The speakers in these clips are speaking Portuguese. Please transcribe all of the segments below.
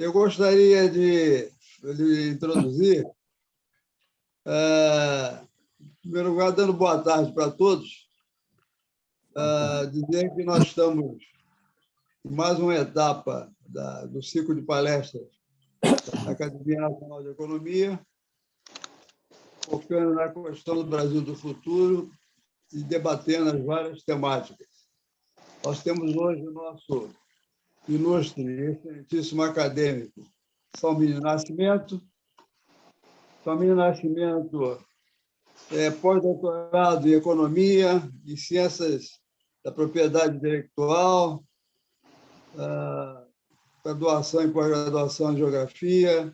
Eu gostaria de introduzir, em primeiro lugar, dando boa tarde para todos, dizer que nós estamos em mais uma etapa do ciclo de palestras da Academia Nacional de Economia, focando na questão do Brasil do futuro e debatendo as várias temáticas. Nós temos hoje o nosso ilustre e excelentíssimo acadêmico, Salmínio Nascimento. Salmínio Nascimento é pós-doutorado em Economia, em Ciências da Propriedade Intelectual, graduação e pós-graduação em Geografia,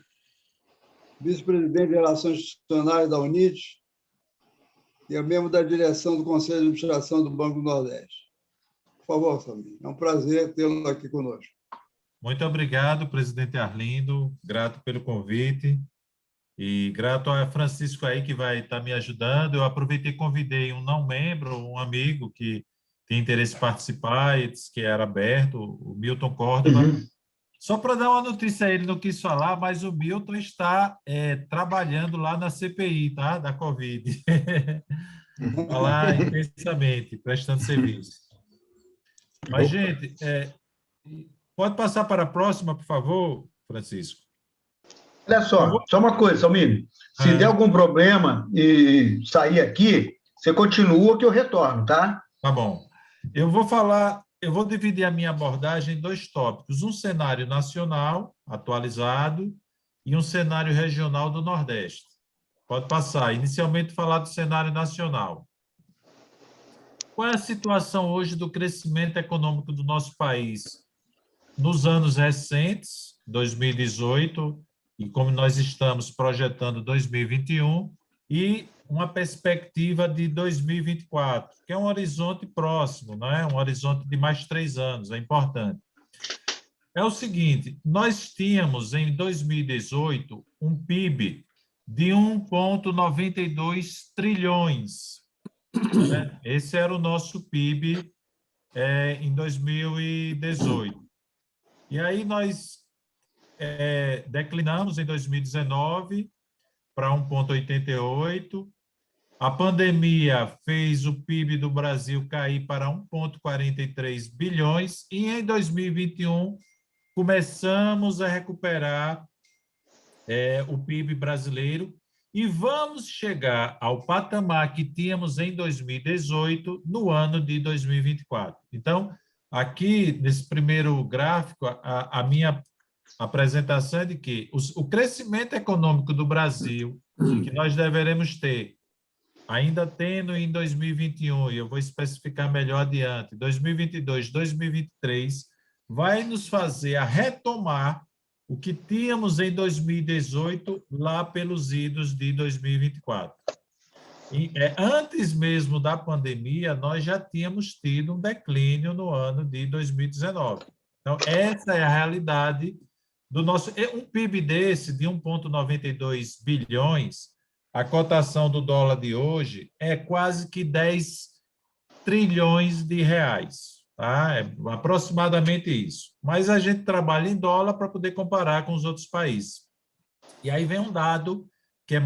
vice-presidente de Relações Institucionais da UNIT e é membro da direção do Conselho de Administração do Banco do Nordeste. Por favor, Salmínio, é um prazer tê-lo aqui conosco. Muito obrigado, presidente Arlindo, grato pelo convite e grato a Francisco aí que vai estar me ajudando. Eu aproveitei e convidei um não-membro, um amigo que tem interesse em participar, e disse que era aberto, o Milton Córdoba. Só para dar uma notícia, ele não quis falar, mas o Milton está trabalhando lá na CPI, tá? Da Covid. Está lá intensamente, prestando serviço. Mas, gente, pode passar para a próxima, por favor, Francisco? Olha só uma coisa, Salmínio. Se der algum problema e sair aqui, você continua que eu retorno, tá? Tá bom. Eu vou dividir a minha abordagem em dois tópicos, um cenário nacional atualizado e um cenário regional do Nordeste. Pode passar. Inicialmente, falar do cenário nacional. Qual é a situação hoje do crescimento econômico do nosso país? Nos anos recentes, 2018, e como nós estamos projetando 2021, e uma perspectiva de 2024, que é um horizonte próximo, não é? Um horizonte de mais 3 anos, é importante. É o seguinte, nós tínhamos em 2018 um PIB de 1,92 trilhões. Né? Esse era o nosso PIB em 2018. E aí nós declinamos em 2019 para 1,88. A pandemia fez o PIB do Brasil cair para 1,43 bilhões e em 2021 começamos a recuperar o PIB brasileiro e vamos chegar ao patamar que tínhamos em 2018 no ano de 2024. Então, aqui nesse primeiro gráfico, a minha apresentação é de que o crescimento econômico do Brasil, que nós deveremos ter, ainda tendo em 2021, e eu vou especificar melhor adiante, 2022, 2023, vai nos fazer a retomar o que tínhamos em 2018, lá pelos idos de 2024. E, antes mesmo da pandemia, nós já tínhamos tido um declínio no ano de 2019. Então, essa é a realidade do nosso... Um PIB desse, de 1,92 bilhões, a cotação do dólar de hoje é quase que 10 trilhões de reais. Tá? É aproximadamente isso. Mas a gente trabalha em dólar para poder comparar com os outros países. E aí vem um dado que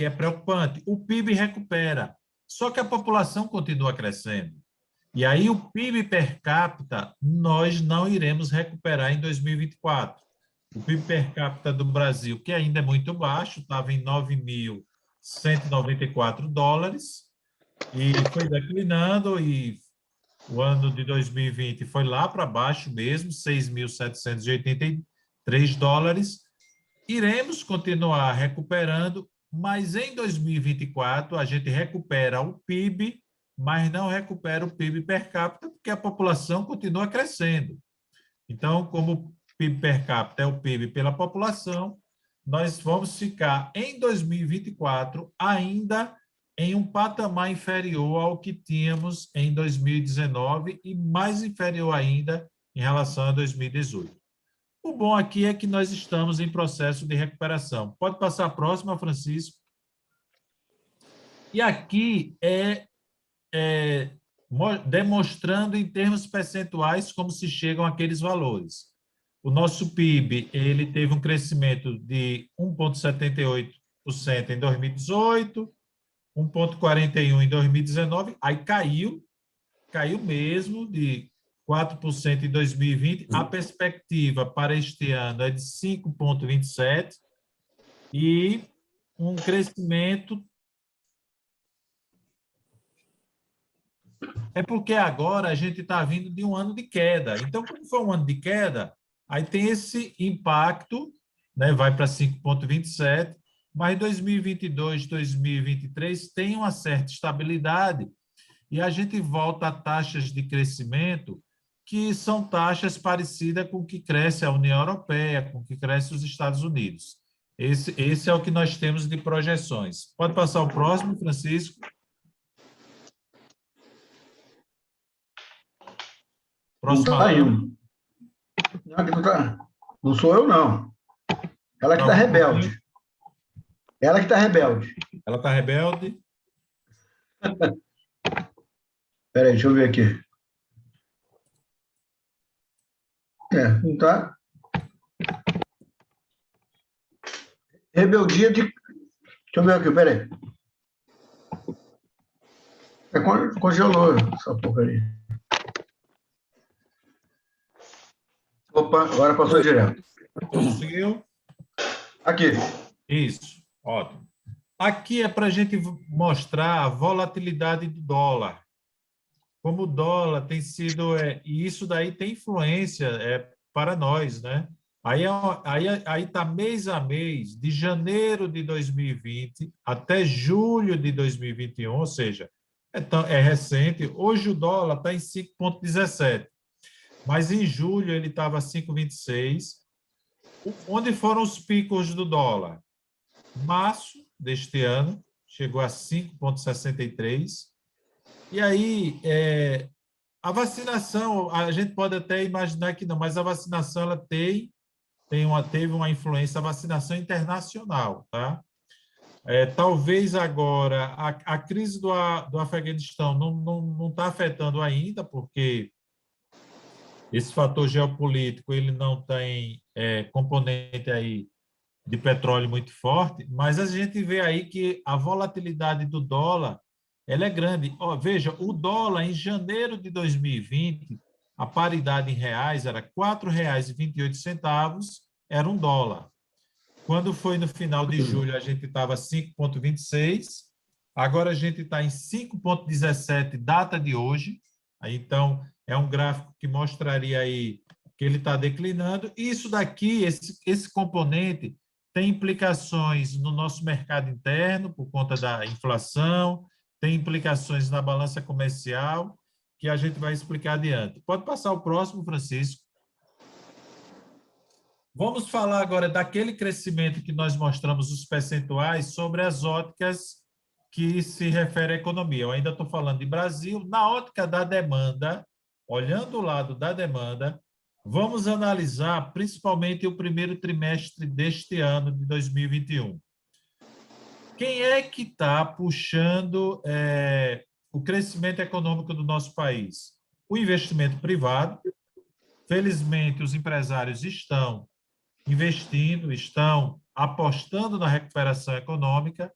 é preocupante. O PIB recupera, só que a população continua crescendo. E aí o PIB per capita nós não iremos recuperar em 2024. O PIB per capita do Brasil, que ainda é muito baixo, estava em 9.194 dólares, e foi declinando, e o ano de 2020 foi lá para baixo mesmo, 6.783 dólares. Iremos continuar recuperando, mas em 2024 a gente recupera o PIB, mas não recupera o PIB per capita, porque a população continua crescendo. Então, como o PIB per capita é o PIB pela população, nós vamos ficar em 2024 ainda em um patamar inferior ao que tínhamos em 2019 e mais inferior ainda em relação a 2018. O bom aqui é que nós estamos em processo de recuperação. Pode passar a próxima, Francisco. E aqui demonstrando em termos percentuais como se chegam àqueles valores. O nosso PIB, ele teve um crescimento de 1,78% em 2018, 1,41% em 2019, aí caiu mesmo de 4% em 2020. A perspectiva para este ano é de 5,27% e um crescimento. É porque agora a gente está vindo de um ano de queda. Então, como foi um ano de queda, aí tem esse impacto, né, vai para 5,27%, mas 2022, 2023 tem uma certa estabilidade e a gente volta a taxas de crescimento que são taxas parecidas com o que cresce a União Europeia, com o que cresce os Estados Unidos. Esse é o que nós temos de projeções. Pode passar o próximo, Francisco? Não Próxima está live. indo. Não sou eu, não. Ela que está rebelde. Ela que está rebelde. Ela está rebelde? Espera aí, deixa eu ver aqui. Não está. Rebeldia de... Deixa eu ver aqui, espera aí. Congelou essa porcaria. Opa, agora passou direto. Conseguiu? Aqui. Isso, ótimo. Aqui é para a gente mostrar a volatilidade do dólar. Como o dólar tem sido... e isso daí tem influência para nós, né? Aí está mês a mês, de janeiro de 2020 até julho de 2021, ou seja, é recente. Hoje o dólar está em 5,17, mas em julho ele estava 5,26. Onde foram os picos do dólar? Março deste ano, chegou a 5,63. E aí, a vacinação, a gente pode até imaginar que não, mas a vacinação ela teve uma influência, a vacinação internacional, tá? Talvez agora a crise do Afeganistão não está afetando ainda, porque esse fator geopolítico ele não tem componente aí de petróleo muito forte, mas a gente vê aí que a volatilidade do dólar ela é grande. Veja, o dólar em janeiro de 2020, a paridade em reais era R$ 4,28, era um dólar. Quando foi no final de julho, a gente estava 5,26, agora a gente está em 5,17, data de hoje. Então, é um gráfico que mostraria aí que ele está declinando. Isso daqui, esse componente, tem implicações no nosso mercado interno, por conta da inflação, tem implicações na balança comercial, que a gente vai explicar adiante. Pode passar o próximo, Francisco. Vamos falar agora daquele crescimento que nós mostramos os percentuais sobre as óticas que se refere à economia. Eu ainda estou falando de Brasil. Na ótica da demanda, olhando o lado da demanda, vamos analisar principalmente o primeiro trimestre deste ano, de 2021. Quem é que está puxando o crescimento econômico do nosso país? O investimento privado. Felizmente, os empresários estão investindo, estão apostando na recuperação econômica.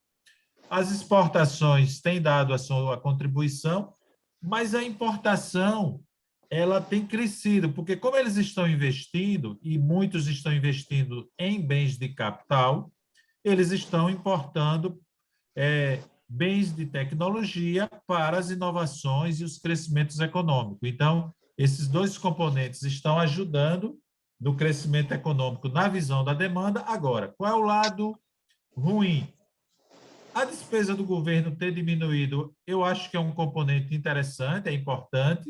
As exportações têm dado a sua contribuição, mas a importação ela tem crescido, porque como eles estão investindo, e muitos estão investindo em bens de capital, eles estão importando bens de tecnologia para as inovações e os crescimentos econômicos. Então, esses dois componentes estão ajudando no crescimento econômico na visão da demanda. Agora, qual é o lado ruim? A despesa do governo ter diminuído, eu acho que é um componente interessante, é importante.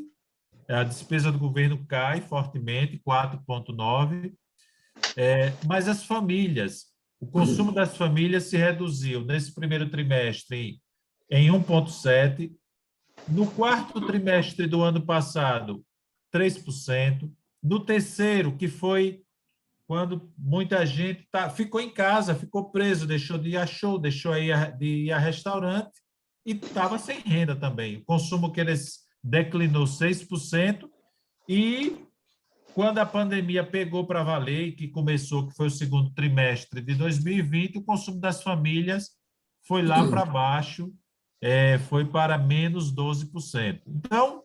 A despesa do governo cai fortemente, 4,9%, mas as famílias, o consumo das famílias se reduziu nesse primeiro trimestre em 1,7%. No quarto trimestre do ano passado, 3%. No terceiro, que foi quando muita gente ficou em casa, ficou preso, deixou de ir a show, deixou de ir a restaurante e estava sem renda também. O consumo que eles declinou 6% e quando a pandemia pegou para valer, e que começou, que foi o segundo trimestre de 2020, o consumo das famílias foi lá para baixo, foi para menos 12%. Então,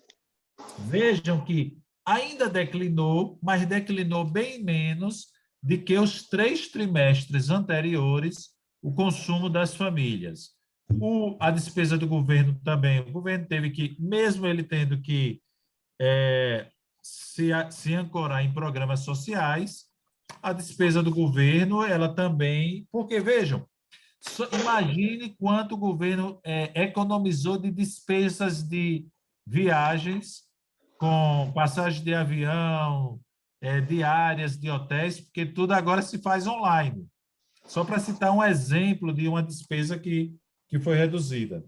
vejam que ainda declinou, mas declinou bem menos do que os 3 trimestres anteriores, o consumo das famílias. A despesa do governo também, o governo teve que, mesmo ele tendo que se ancorar em programas sociais, a despesa do governo, ela também, porque vejam, imagine quanto o governo economizou de despesas de viagens, com passagem de avião, diárias de hotéis, porque tudo agora se faz online. Só para citar um exemplo de uma despesa que foi reduzida.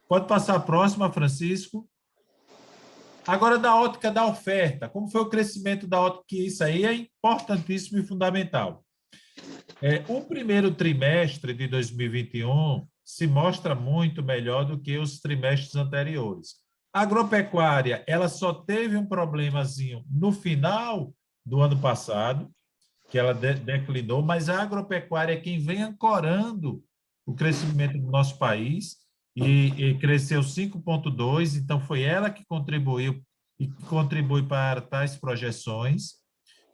Pode passar a próxima, Francisco. Agora, da ótica da oferta, como foi o crescimento da ótica? Que isso aí é importantíssimo e fundamental. O primeiro trimestre de 2021 se mostra muito melhor do que os trimestres anteriores. A agropecuária, ela só teve um problemazinho no final do ano passado, que ela declinou, mas a agropecuária é quem vem ancorando o crescimento do nosso país e cresceu 5,2%, então foi ela que contribuiu e contribui para tais projeções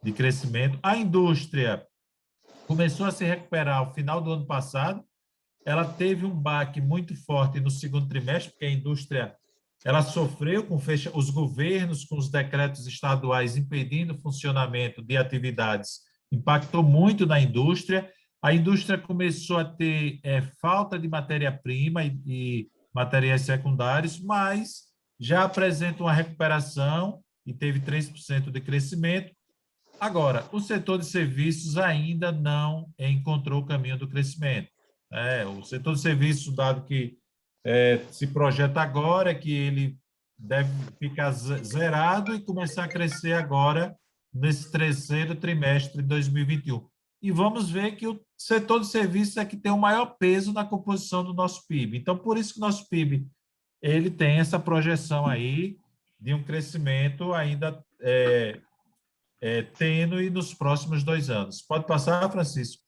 de crescimento. A indústria começou a se recuperar ao final do ano passado, ela teve um baque muito forte no segundo trimestre, porque a indústria ela sofreu com os governos, com os decretos estaduais impedindo o funcionamento de atividades, impactou muito na indústria. A indústria começou a ter falta de matéria-prima e materiais secundários, mas já apresenta uma recuperação e teve 3% de crescimento. Agora, o setor de serviços ainda não encontrou o caminho do crescimento. O setor de serviços, dado que se projeta agora, que ele deve ficar zerado e começar a crescer agora nesse terceiro trimestre de 2021. E vamos ver que o setor de serviços é que tem o maior peso na composição do nosso PIB. Então, por isso que o nosso PIB ele tem essa projeção aí de um crescimento ainda tênue nos próximos 2 anos. Pode passar, Francisco?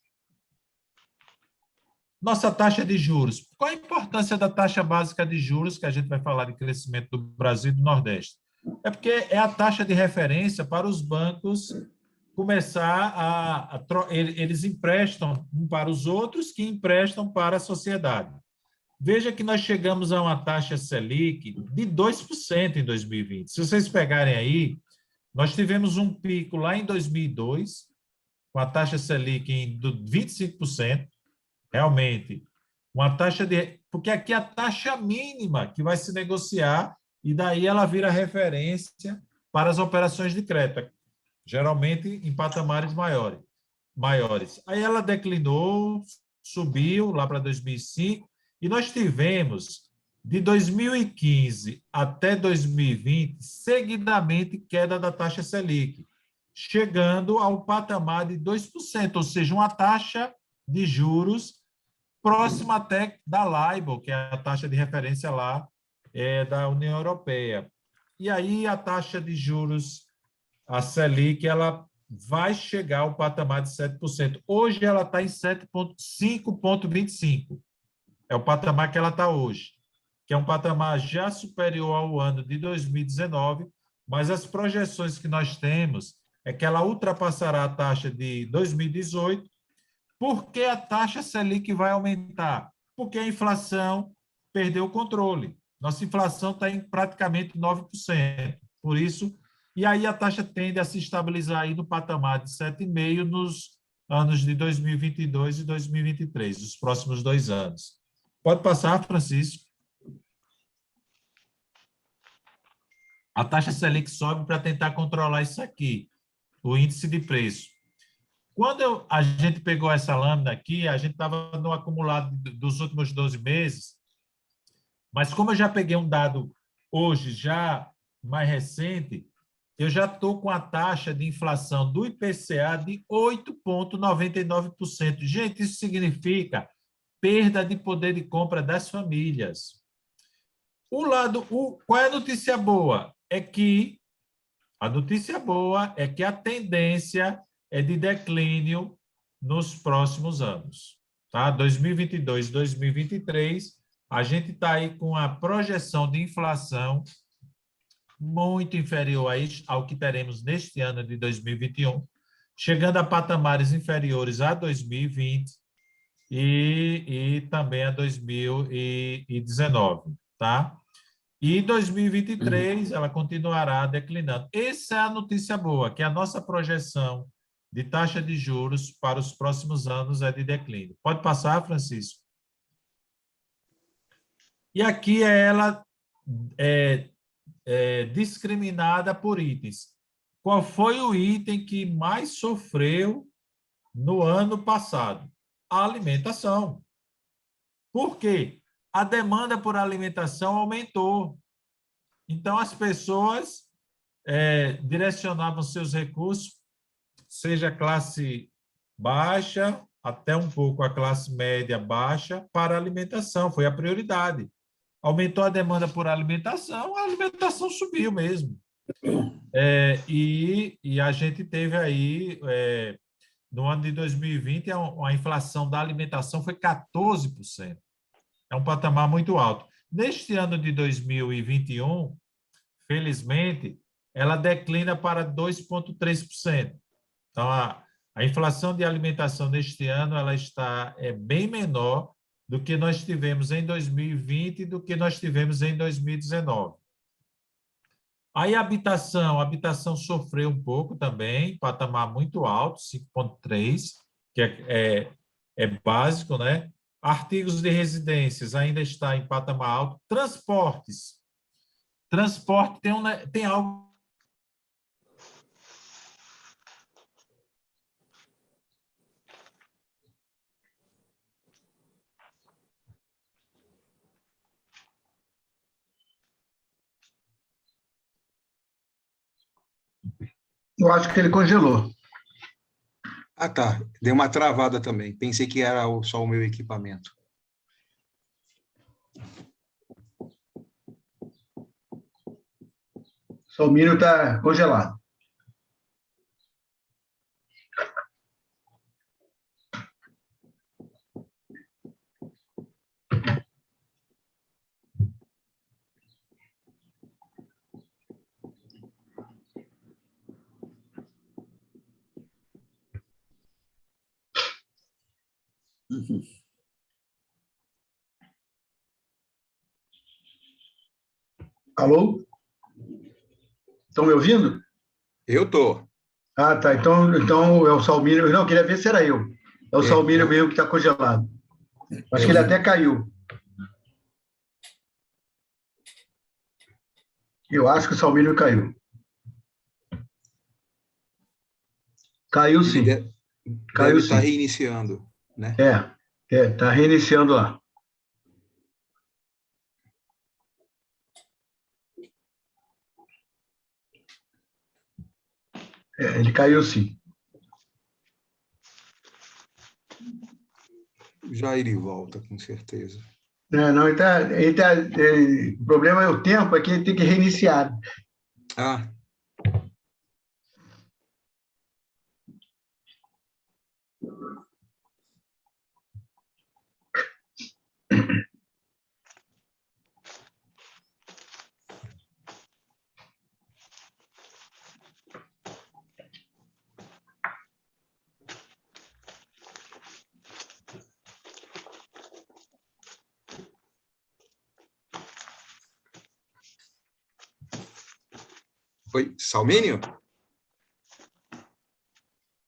Nossa taxa de juros. Qual a importância da taxa básica de juros, que a gente vai falar de crescimento do Brasil e do Nordeste? É porque é a taxa de referência para os bancos começar eles emprestam um para os outros, que emprestam para a sociedade. Veja que nós chegamos a uma taxa Selic de 2% em 2020. Se vocês pegarem aí, nós tivemos um pico lá em 2002, com a taxa Selic de 25%, realmente, uma taxa de... Porque aqui é a taxa mínima que vai se negociar e daí ela vira referência para as operações de crédito, geralmente em patamares maiores. Aí ela declinou, subiu lá para 2005 e nós tivemos, de 2015 até 2020, seguidamente queda da taxa Selic, chegando ao patamar de 2%, ou seja, uma taxa de juros próxima até da LIBOR, que é a taxa de referência lá da União Europeia. E aí a taxa de juros, a Selic, ela vai chegar ao patamar de 7%. Hoje ela está em 5,25%. É o patamar que ela está hoje, que é um patamar já superior ao ano de 2019, mas as projeções que nós temos é que ela ultrapassará a taxa de 2018. Por que a taxa Selic vai aumentar? Porque a inflação perdeu o controle. Nossa inflação está em praticamente 9%. Por isso, e aí a taxa tende a se estabilizar aí no patamar de 7,5% nos anos de 2022 e 2023, os próximos 2 anos. Pode passar, Francisco. A taxa Selic sobe para tentar controlar isso aqui, o índice de preço. Quando a gente pegou essa lâmina aqui, a gente estava no acumulado dos últimos 12 meses, mas como eu já peguei um dado hoje, já mais recente, eu já estou com a taxa de inflação do IPCA de 8,99%. Gente, isso significa perda de poder de compra das famílias. Qual é a notícia boa? É que A notícia boa é que a tendência é de declínio nos próximos anos. Tá? 2022, 2023, a gente está aí com a projeção de inflação muito inferior ao que teremos neste ano de 2021, chegando a patamares inferiores a 2020 e também a 2019, tá? E em 2023 ela continuará declinando. Essa é a notícia boa, que a nossa projeção de taxa de juros para os próximos anos é de declínio. Pode passar, Francisco? E aqui ela é discriminada por itens. Qual foi o item que mais sofreu no ano passado? A alimentação. Por quê? A demanda por alimentação aumentou. Então, as pessoas direcionavam seus recursos, seja classe baixa, até um pouco a classe média baixa, para a alimentação. Foi a prioridade. Aumentou a demanda por alimentação, a alimentação subiu mesmo. E a gente teve aí, no ano de 2020, a inflação da alimentação foi 14%. É um patamar muito alto. Neste ano de 2021, felizmente, ela declina para 2,3%. Então, a inflação de alimentação neste ano ela está bem menor do que nós tivemos em 2020 e do que nós tivemos em 2019. Aí a habitação sofreu um pouco também, patamar muito alto, 5,3, que é básico, né? Artigos de residências ainda está em patamar alto. Transporte tem algo. Eu acho que ele congelou. Ah, tá. Deu uma travada também. Pensei que era só o meu equipamento. Salmínio está congelado. Alô? Estão me ouvindo? Eu estou. Ah, tá. Então é o Salmínio. Não, queria ver se era eu. É o Salmínio mesmo que está congelado. Acho que ele até caiu. Eu acho que o Salmínio caiu. Caiu sim. Deve estar reiniciando, né? Está reiniciando lá. Ele caiu sim. Já ele volta, com certeza. Não, o problema é o tempo, é que ele tem que reiniciar. Ah. Oi, Salmínio?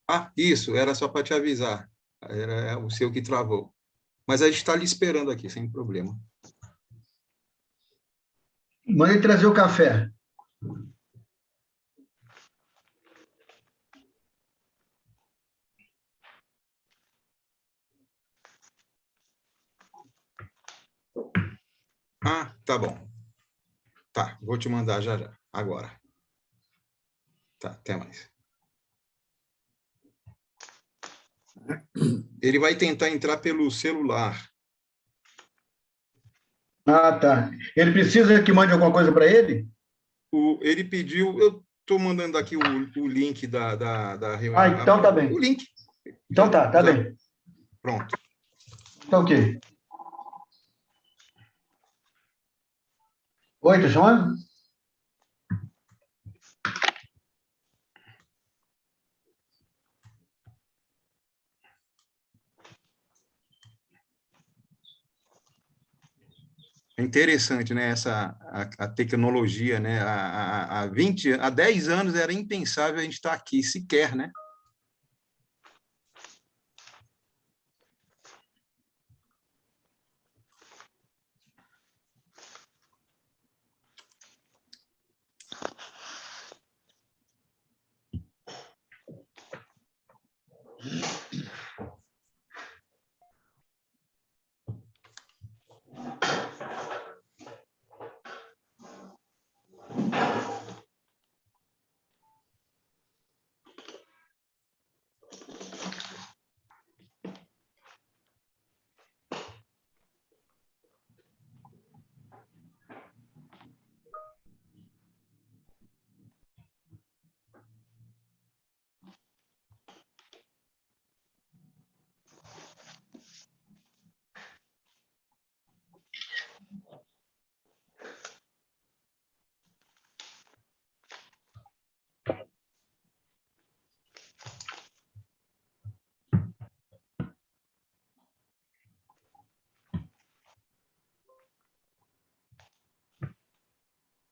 Ah, isso, era só para te avisar. Era o seu que travou. Mas a gente está lhe esperando aqui, sem problema. Manda ele trazer o café. Ah, tá bom. Tá, vou te mandar já já, agora. Tá, até mais. Ele vai tentar entrar pelo celular. Ah, tá. Ele precisa que mande alguma coisa para ele? Ele pediu, eu estou mandando aqui o link da reunião. Ah, então tá bem. O link. Então tá bem. Pronto. Então, ok. Oi, tá chamando? É interessante, né? A tecnologia, né? Há 10 anos era impensável a gente estar aqui sequer, né?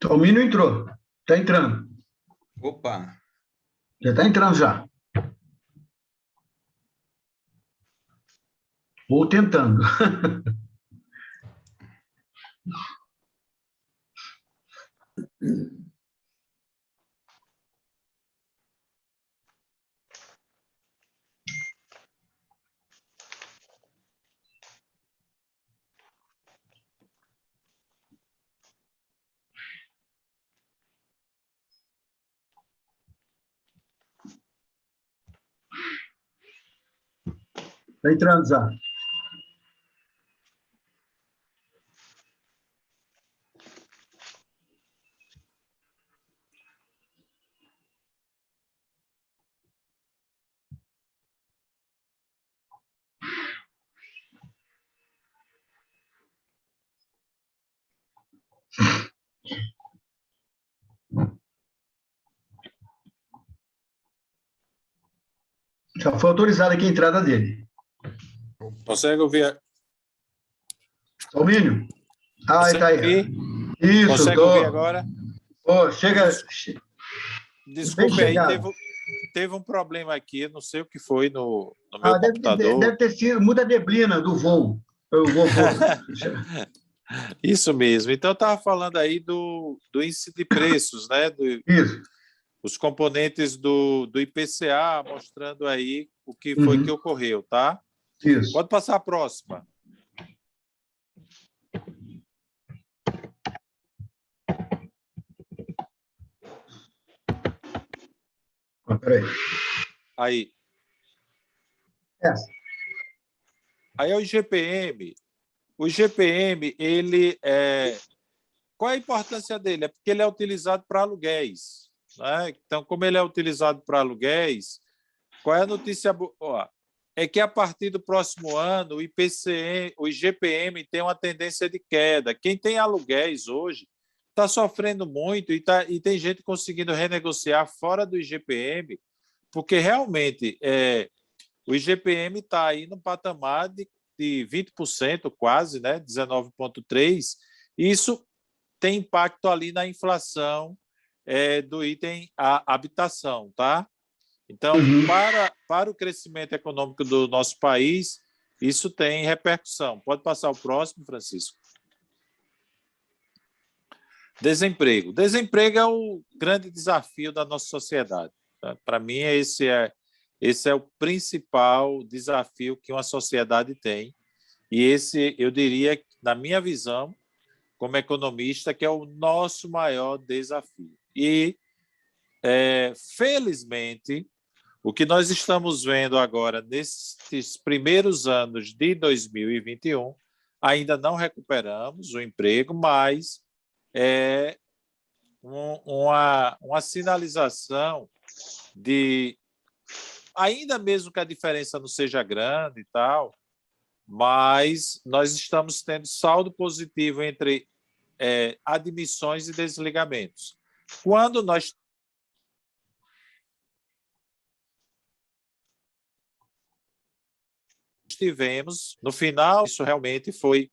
Tomino entrou. Tá entrando. Opa! Já tá entrando já. Ou tentando. Tá entrando já. Já foi autorizada aqui a entrada dele. Consegue ouvir? Domínio? Ah, ele tá aí. Consegue Isso, Consegue ouvir agora? Chega. Desculpe aí, chegado. teve um problema aqui, não sei o que foi no meu computador. Deve ter sido muita neblina do voo. Eu vou. Isso mesmo. Então, eu estava falando aí do índice de preços, né? Isso. Os componentes do IPCA, mostrando aí o que foi que ocorreu, tá? Isso. Pode passar a próxima. Peraí. Aí. Essa. Aí é o IGPM. O IGPM, qual é a importância dele? É porque ele é utilizado para aluguéis, né? Então, como ele é utilizado para aluguéis, qual é a notícia boa? É que a partir do próximo ano, o IGPM tem uma tendência de queda. Quem tem aluguéis hoje está sofrendo muito e tem gente conseguindo renegociar fora do IGPM, porque realmente o IGPM está aí no patamar de 20%, quase, né? 19,3%. Isso tem impacto ali na inflação do item habitação, tá? Então, para o crescimento econômico do nosso país, isso tem repercussão. Pode passar o próximo, Francisco. Desemprego. Desemprego é o grande desafio da nossa sociedade. Tá? Para mim, esse é o principal desafio que uma sociedade tem. E esse, eu diria, na minha visão, como economista, que é o nosso maior desafio. E, felizmente, o que nós estamos vendo agora, nesses primeiros anos de 2021, ainda não recuperamos o emprego, mas uma sinalização de, ainda mesmo que a diferença não seja grande e tal, mas nós estamos tendo saldo positivo entre admissões e desligamentos. Quando nós tivemos, no final, isso realmente foi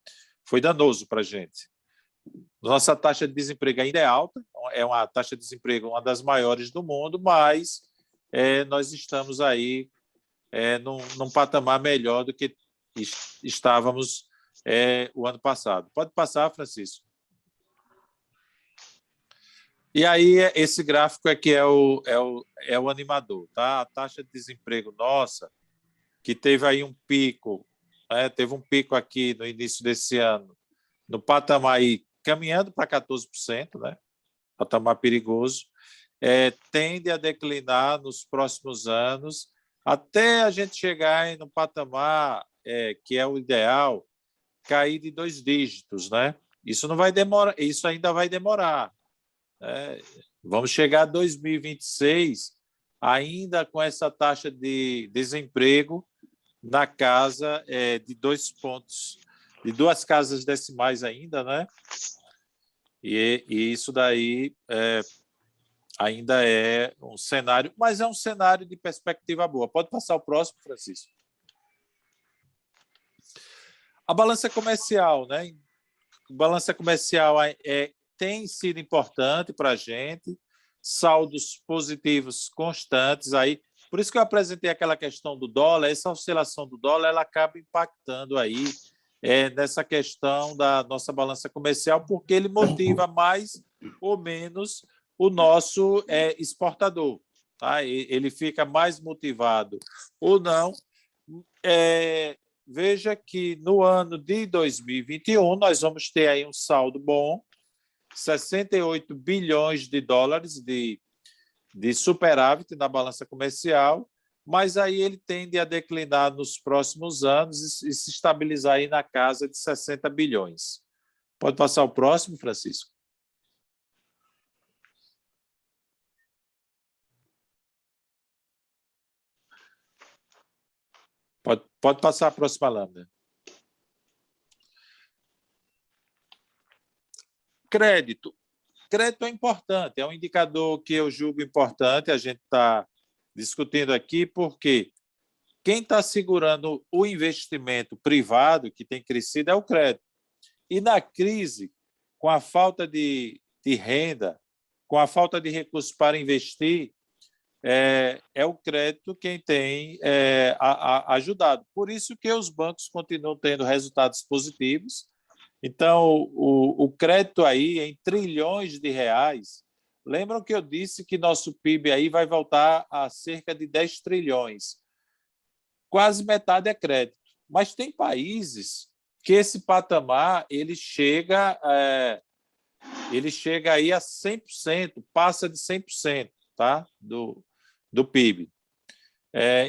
danoso para a gente. Nossa taxa de desemprego ainda é alta, é uma taxa de desemprego uma das maiores do mundo, mas nós estamos aí num patamar melhor do que estávamos o ano passado. Pode passar, Francisco. E aí, esse gráfico aqui é o animador, tá? A taxa de desemprego nossa, que teve aí um pico, teve um pico aqui no início desse ano, no patamar aí, caminhando para 14%, né? Patamar perigoso, tende a declinar nos próximos anos, até a gente chegar aí no patamar que é o ideal, cair de 2 dígitos, né? Isso não vai demorar, isso ainda vai demorar. Vamos chegar a 2026 ainda com essa taxa de desemprego na casa de 2 pontos, de 2 casas decimais ainda, né? E isso daí ainda é um cenário, mas é um cenário de perspectiva boa. Pode passar o próximo, Francisco. A balança comercial, né? A balança comercial tem sido importante para a gente, saldos positivos constantes aí. Por isso que eu apresentei aquela questão do dólar, essa oscilação do dólar ela acaba impactando aí nessa questão da nossa balança comercial, porque ele motiva mais ou menos o nosso exportador. Tá? Ele fica mais motivado ou não. Veja que no ano de 2021 nós vamos ter aí um saldo bom, 68 bilhões de dólares de superávit na balança comercial, mas aí ele tende a declinar nos próximos anos e se estabilizar aí na casa de 60 bilhões. Pode passar o próximo, Francisco? Pode passar a próxima lâmina. Crédito. Crédito é importante, é um indicador que eu julgo importante, a gente está discutindo aqui, porque quem está segurando o investimento privado, que tem crescido, é o crédito. E na crise, com a falta de renda, com a falta de recursos para investir, é o crédito quem tem ajudado. Por isso que os bancos continuam tendo resultados positivos. Então, o crédito aí em trilhões de reais. Lembram que eu disse que nosso PIB aí vai voltar a cerca de 10 trilhões. Quase metade é crédito. Mas tem países que esse patamar ele chega aí a 100%, passa de 100%, tá? do PIB.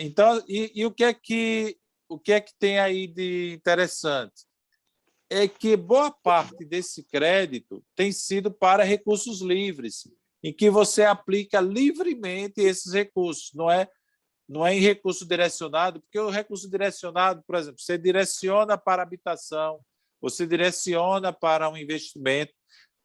Então, o que é que tem aí de interessante? É que boa parte desse crédito tem sido para recursos livres, em que você aplica livremente esses recursos, não é em recurso direcionado, porque o recurso direcionado, por exemplo, você direciona para habitação, você direciona para um investimento.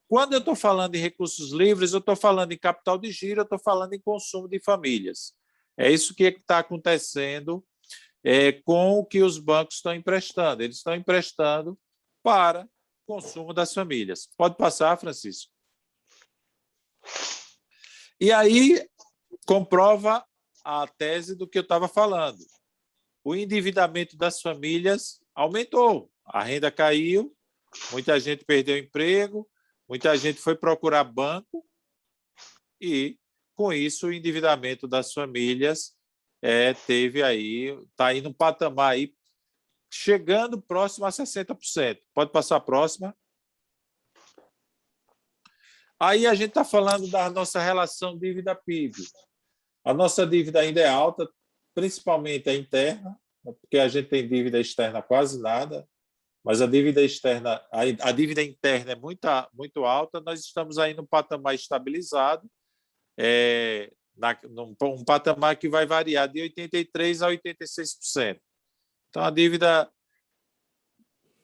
Quando eu estou falando em recursos livres, eu estou falando em capital de giro, eu estou falando em consumo de famílias. É isso que está acontecendo com o que os bancos estão emprestando. Eles estão emprestando para consumo das famílias. Pode passar, Francisco. E aí comprova a tese do que eu estava falando. O endividamento das famílias aumentou, a renda caiu, muita gente perdeu emprego, muita gente foi procurar banco e, com isso, o endividamento das famílias teve aí, está aí no patamar aí, chegando próximo a 60%. Pode passar a próxima. Aí a gente está falando da nossa relação dívida-PIB. A nossa dívida ainda é alta, principalmente a interna, porque a gente tem dívida externa quase nada. mas a dívida externa, a dívida interna é muito alta, nós estamos aí no patamar estabilizado, num patamar que vai variar de 83% a 86%. Então,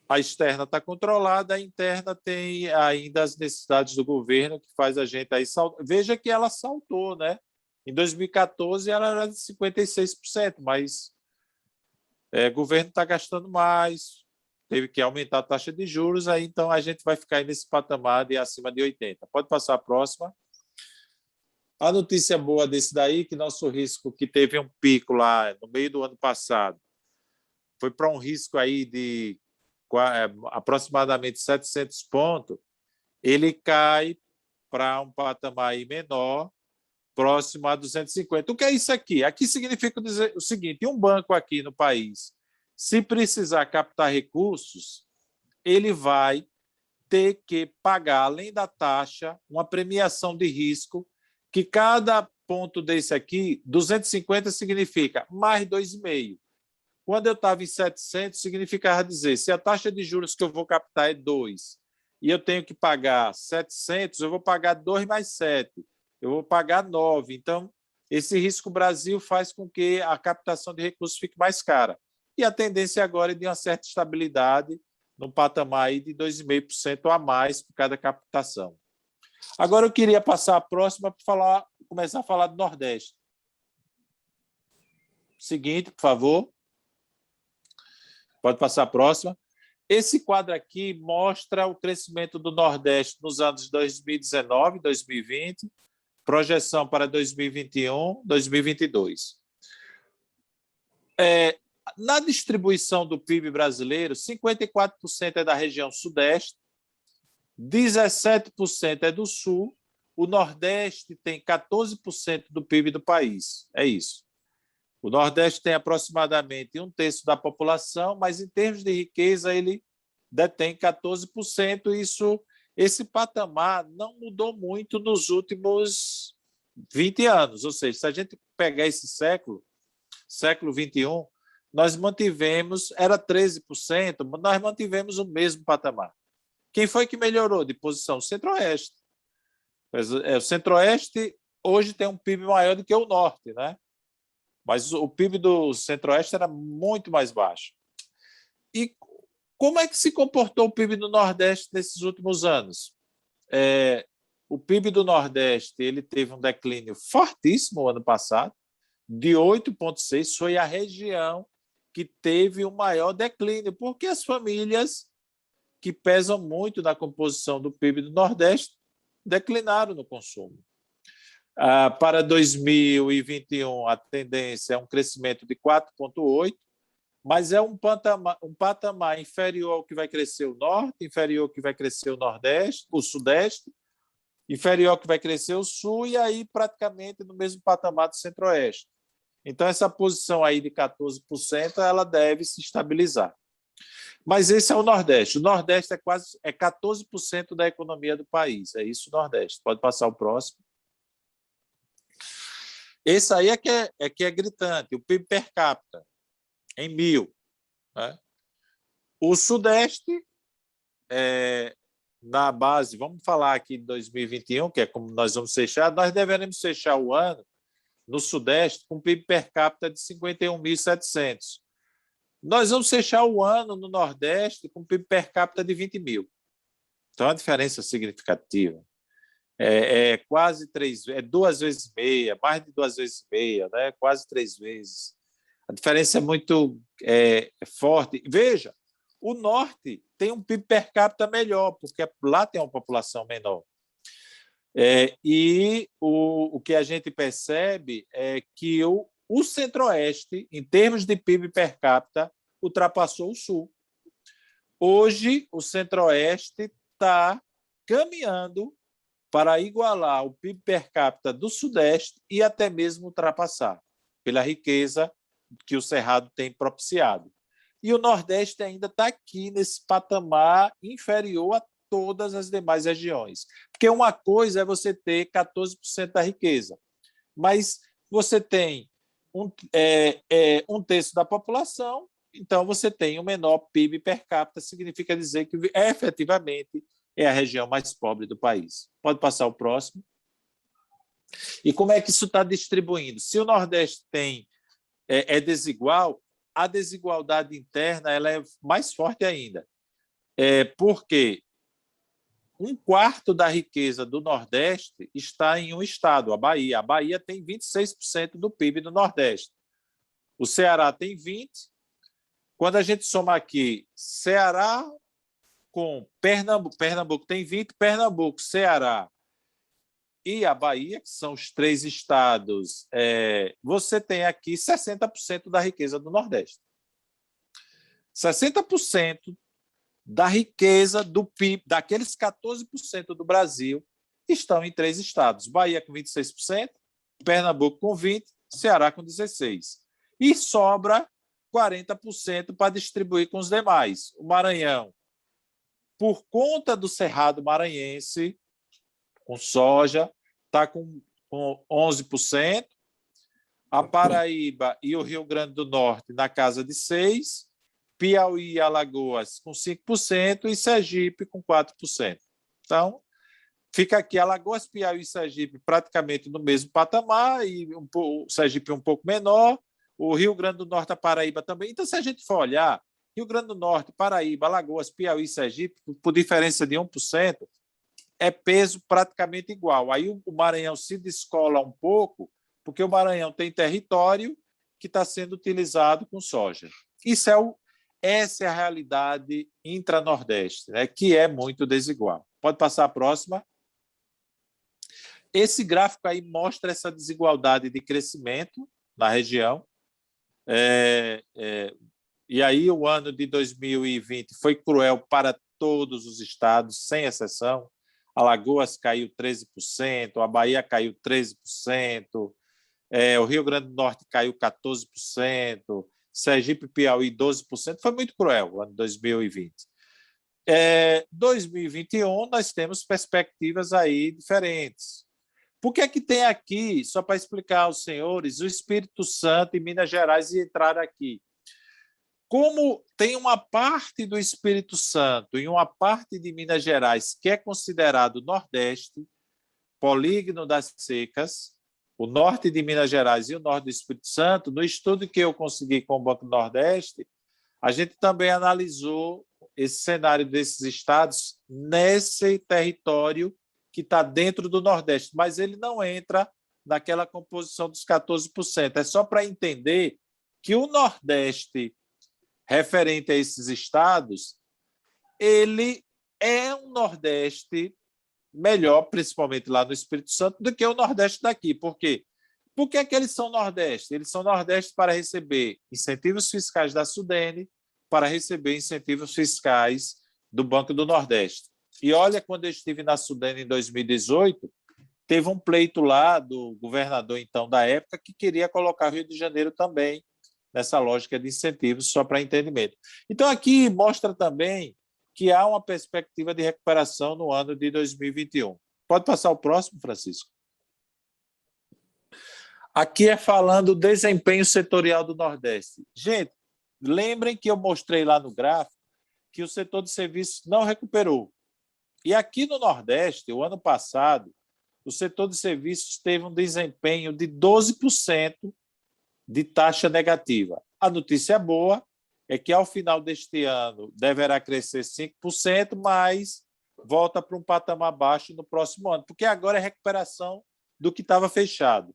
a externa está controlada, a interna tem ainda as necessidades do governo, que faz a gente aí saltar. Veja que ela saltou, né? Em 2014, ela era de 56%, mas o governo está gastando mais, teve que aumentar a taxa de juros, aí então a gente vai ficar aí nesse patamar de acima de 80%. Pode passar a próxima. A notícia boa desse daí, que nosso risco, que teve um pico lá no meio do ano passado, foi para um risco aí de aproximadamente 700 pontos, ele cai para um patamar aí menor, próximo a 250. O que é isso aqui? Aqui significa dizer o seguinte: um banco aqui no país, se precisar captar recursos, ele vai ter que pagar, além da taxa, uma premiação de risco, que cada ponto desse aqui, 250 significa mais 2,5. Quando eu estava em 700, significava dizer, se a taxa de juros que eu vou captar é 2 e eu tenho que pagar 700, eu vou pagar 2 mais 7, eu vou pagar 9. Então, esse risco Brasil faz com que a captação de recursos fique mais cara. E a tendência agora é de uma certa estabilidade, no patamar aí de 2,5% a mais por cada captação. Agora eu queria passar a próxima para começar a falar do Nordeste. Seguinte, por favor. Pode passar a próxima. Esse quadro aqui mostra o crescimento do Nordeste nos anos 2019 e 2020, projeção para 2021 e 2022. Na distribuição do PIB brasileiro, 54% é da região Sudeste, 17% é do Sul, o Nordeste tem 14% do PIB do país. É isso. O Nordeste tem aproximadamente 1/3 da população, mas em termos de riqueza ele detém 14%. Esse patamar não mudou muito nos últimos 20 anos. Ou seja, se a gente pegar esse século XXI, nós mantivemos, era 13%, mas nós mantivemos o mesmo patamar. Quem foi que melhorou de posição? O Centro-Oeste. O Centro-Oeste hoje tem um PIB maior do que o Norte, né? Mas o PIB do Centro-Oeste era muito mais baixo. E como é que se comportou o PIB do Nordeste nesses últimos anos? O PIB do Nordeste ele teve um declínio fortíssimo no ano passado, de 8,6%. Foi a região que teve o maior declínio, porque as famílias que pesam muito na composição do PIB do Nordeste declinaram no consumo. Para 2021, a tendência é um crescimento de 4,8%, mas é um patamar inferior ao que vai crescer o Norte, inferior ao que vai crescer o Nordeste, o Sudeste, inferior ao que vai crescer o Sul, e aí praticamente no mesmo patamar do Centro-Oeste. Então, essa posição aí de 14%, ela deve se estabilizar. Mas esse é o Nordeste. O Nordeste é 14% da economia do país. É isso o Nordeste. Pode passar o próximo. Esse aí é que é gritante, o PIB per capita, em 1.000. Né? O Sudeste, na base, vamos falar aqui de 2021, que é como nós vamos fechar, nós deveremos fechar o ano no Sudeste com PIB per capita de 51.700. Nós vamos fechar o ano no Nordeste com PIB per capita de 20.000. Então, é uma diferença significativa. Quase 3 vezes, 2 vezes meia, mais de 2 vezes meia, né? Quase 3 vezes. A diferença é muito forte. Veja, o Norte tem um PIB per capita melhor, porque lá tem uma população menor. E o que a gente percebe é que o Centro-Oeste, em termos de PIB per capita, ultrapassou o Sul. Hoje, o Centro-Oeste está caminhando para igualar o PIB per capita do Sudeste e até mesmo ultrapassar, pela riqueza que o Cerrado tem propiciado. E o Nordeste ainda está aqui nesse patamar inferior a todas as demais regiões. Porque uma coisa é você ter 14% da riqueza, mas você tem 1/3 da população então você tem o menor PIB per capita, significa dizer que efetivamente é a região mais pobre do país. Pode passar o próximo. E como é que isso está distribuindo? Se o Nordeste é desigual, a desigualdade interna ela é mais forte ainda. Porque um quarto da riqueza do Nordeste está em um estado, a Bahia. A Bahia tem 26% do PIB do Nordeste. O Ceará tem 20%. Quando a gente soma aqui Ceará com Pernambuco tem 20%, Pernambuco, Ceará e a Bahia, que são os 3 estados, você tem aqui 60% da riqueza do Nordeste. 60% da riqueza do PIB, daqueles 14% do Brasil, estão em 3 estados. Bahia com 26%, Pernambuco com 20%, Ceará com 16%. E sobra 40% para distribuir com os demais. O Maranhão, por conta do Cerrado Maranhense, com soja, está com 11%. A Paraíba e o Rio Grande do Norte na casa de 6%. Piauí e Alagoas com 5% e Sergipe com 4%. Então, fica aqui Alagoas, Piauí e Sergipe praticamente no mesmo patamar, e o Sergipe um pouco menor, o Rio Grande do Norte, a Paraíba também. Então, se a gente for olhar, Rio Grande do Norte, Paraíba, Alagoas, Piauí e Sergipe, por diferença de 1%, é peso praticamente igual. Aí o Maranhão se descola um pouco, porque o Maranhão tem território que está sendo utilizado com soja. Essa é a realidade intra-nordeste, né, que é muito desigual. Pode passar a próxima. Esse gráfico aí mostra essa desigualdade de crescimento na região. E aí o ano de 2020 foi cruel para todos os estados, sem exceção. Alagoas caiu 13%, a Bahia caiu 13%, o Rio Grande do Norte caiu 14%, Sergipe e Piauí 12%. Foi muito cruel o ano de 2020. 2021 nós temos perspectivas aí diferentes. Por que é que tem aqui, só para explicar aos senhores, o Espírito Santo e Minas Gerais entraram aqui? Como tem uma parte do Espírito Santo e uma parte de Minas Gerais que é considerado Nordeste, polígono das secas, o norte de Minas Gerais e o norte do Espírito Santo, no estudo que eu consegui com o Banco do Nordeste, a gente também analisou esse cenário desses estados nesse território que está dentro do Nordeste, mas ele não entra naquela composição dos 14%. É só para entender que o Nordeste, referente a esses estados, ele é um Nordeste melhor, principalmente lá no Espírito Santo, do que o Nordeste daqui. Por quê? Por que é que eles são Nordeste? Eles são Nordeste para receber incentivos fiscais da Sudene, para receber incentivos fiscais do Banco do Nordeste. E olha, quando eu estive na Sudene em 2018, teve um pleito lá do governador, então, da época, que queria colocar o Rio de Janeiro também nessa lógica de incentivos, só para entendimento. Então, aqui mostra também que há uma perspectiva de recuperação no ano de 2021. Pode passar o próximo, Francisco? Aqui é falando do desempenho setorial do Nordeste. Gente, lembrem que eu mostrei lá no gráfico que o setor de serviços não recuperou. E aqui no Nordeste, o ano passado, o setor de serviços teve um desempenho de 12% de taxa negativa. A notícia boa é que, ao final deste ano, deverá crescer 5%, mas volta para um patamar baixo no próximo ano, porque agora é recuperação do que estava fechado.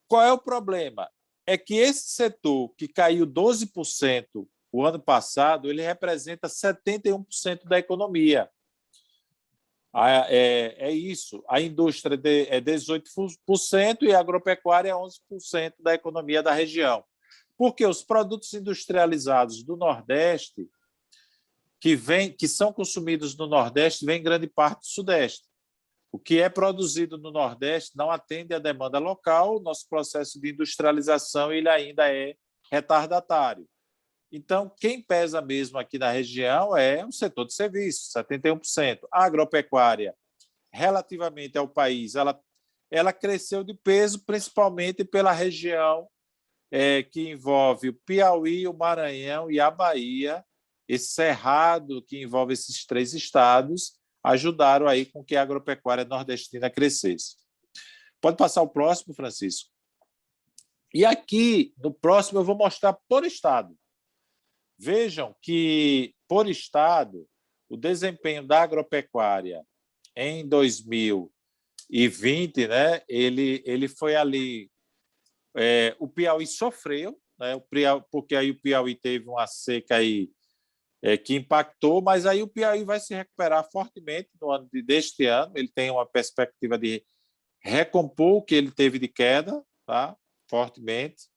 Qual é o problema? É que esse setor, que caiu 12% o ano passado, ele representa 71% da economia. É isso. A indústria é 18% e a agropecuária é 11% da economia da região. Porque os produtos industrializados do Nordeste, que são consumidos no Nordeste, vêm em grande parte do Sudeste. O que é produzido no Nordeste não atende à demanda local, nosso processo de industrialização ele ainda é retardatário. Então, quem pesa mesmo aqui na região é o setor de serviços, 71%. A agropecuária, relativamente ao país, ela cresceu de peso principalmente pela região que envolve o Piauí, o Maranhão e a Bahia, esse cerrado que envolve esses 3 estados, ajudaram aí com que a agropecuária nordestina crescesse. Pode passar o próximo, Francisco. E aqui, no próximo, eu vou mostrar por estado. Vejam que, por estado, o desempenho da agropecuária em 2020, né, ele foi ali... o Piauí sofreu, né, porque aí o Piauí teve uma seca aí, que impactou, mas aí o Piauí vai se recuperar fortemente no ano deste ano. Ele tem uma perspectiva de recompor o que ele teve de queda, tá? Fortemente,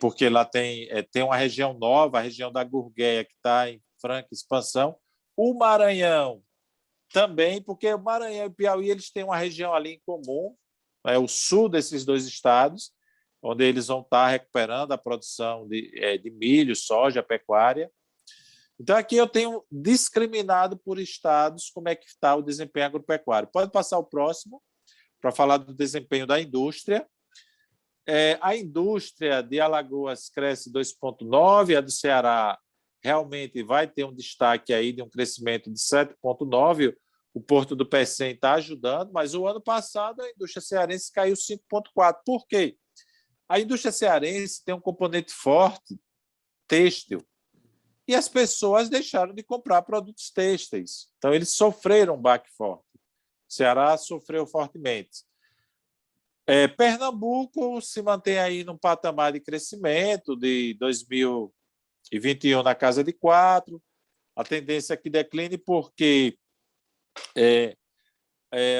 porque lá tem uma região nova, a região da Gurgueia, que está em franca expansão. O Maranhão também, porque o Maranhão e o Piauí eles têm uma região ali em comum, o sul desses 2 estados, onde eles vão estar recuperando a produção de milho, soja, pecuária. Então, aqui eu tenho discriminado por estados como é que está o desempenho agropecuário. Pode passar o próximo, para falar do desempenho da indústria. A indústria de Alagoas cresce 2,9%, a do Ceará realmente vai ter um destaque aí de um crescimento de 7,9%. O Porto do Pecém está ajudando, mas o ano passado a indústria cearense caiu 5,4%. Por quê? A indústria cearense tem um componente forte, têxtil, e as pessoas deixaram de comprar produtos têxteis. Então, eles sofreram um baque forte. O Ceará sofreu fortemente. Pernambuco se mantém aí num patamar de crescimento de 2021 na casa de 4%. A tendência é que decline porque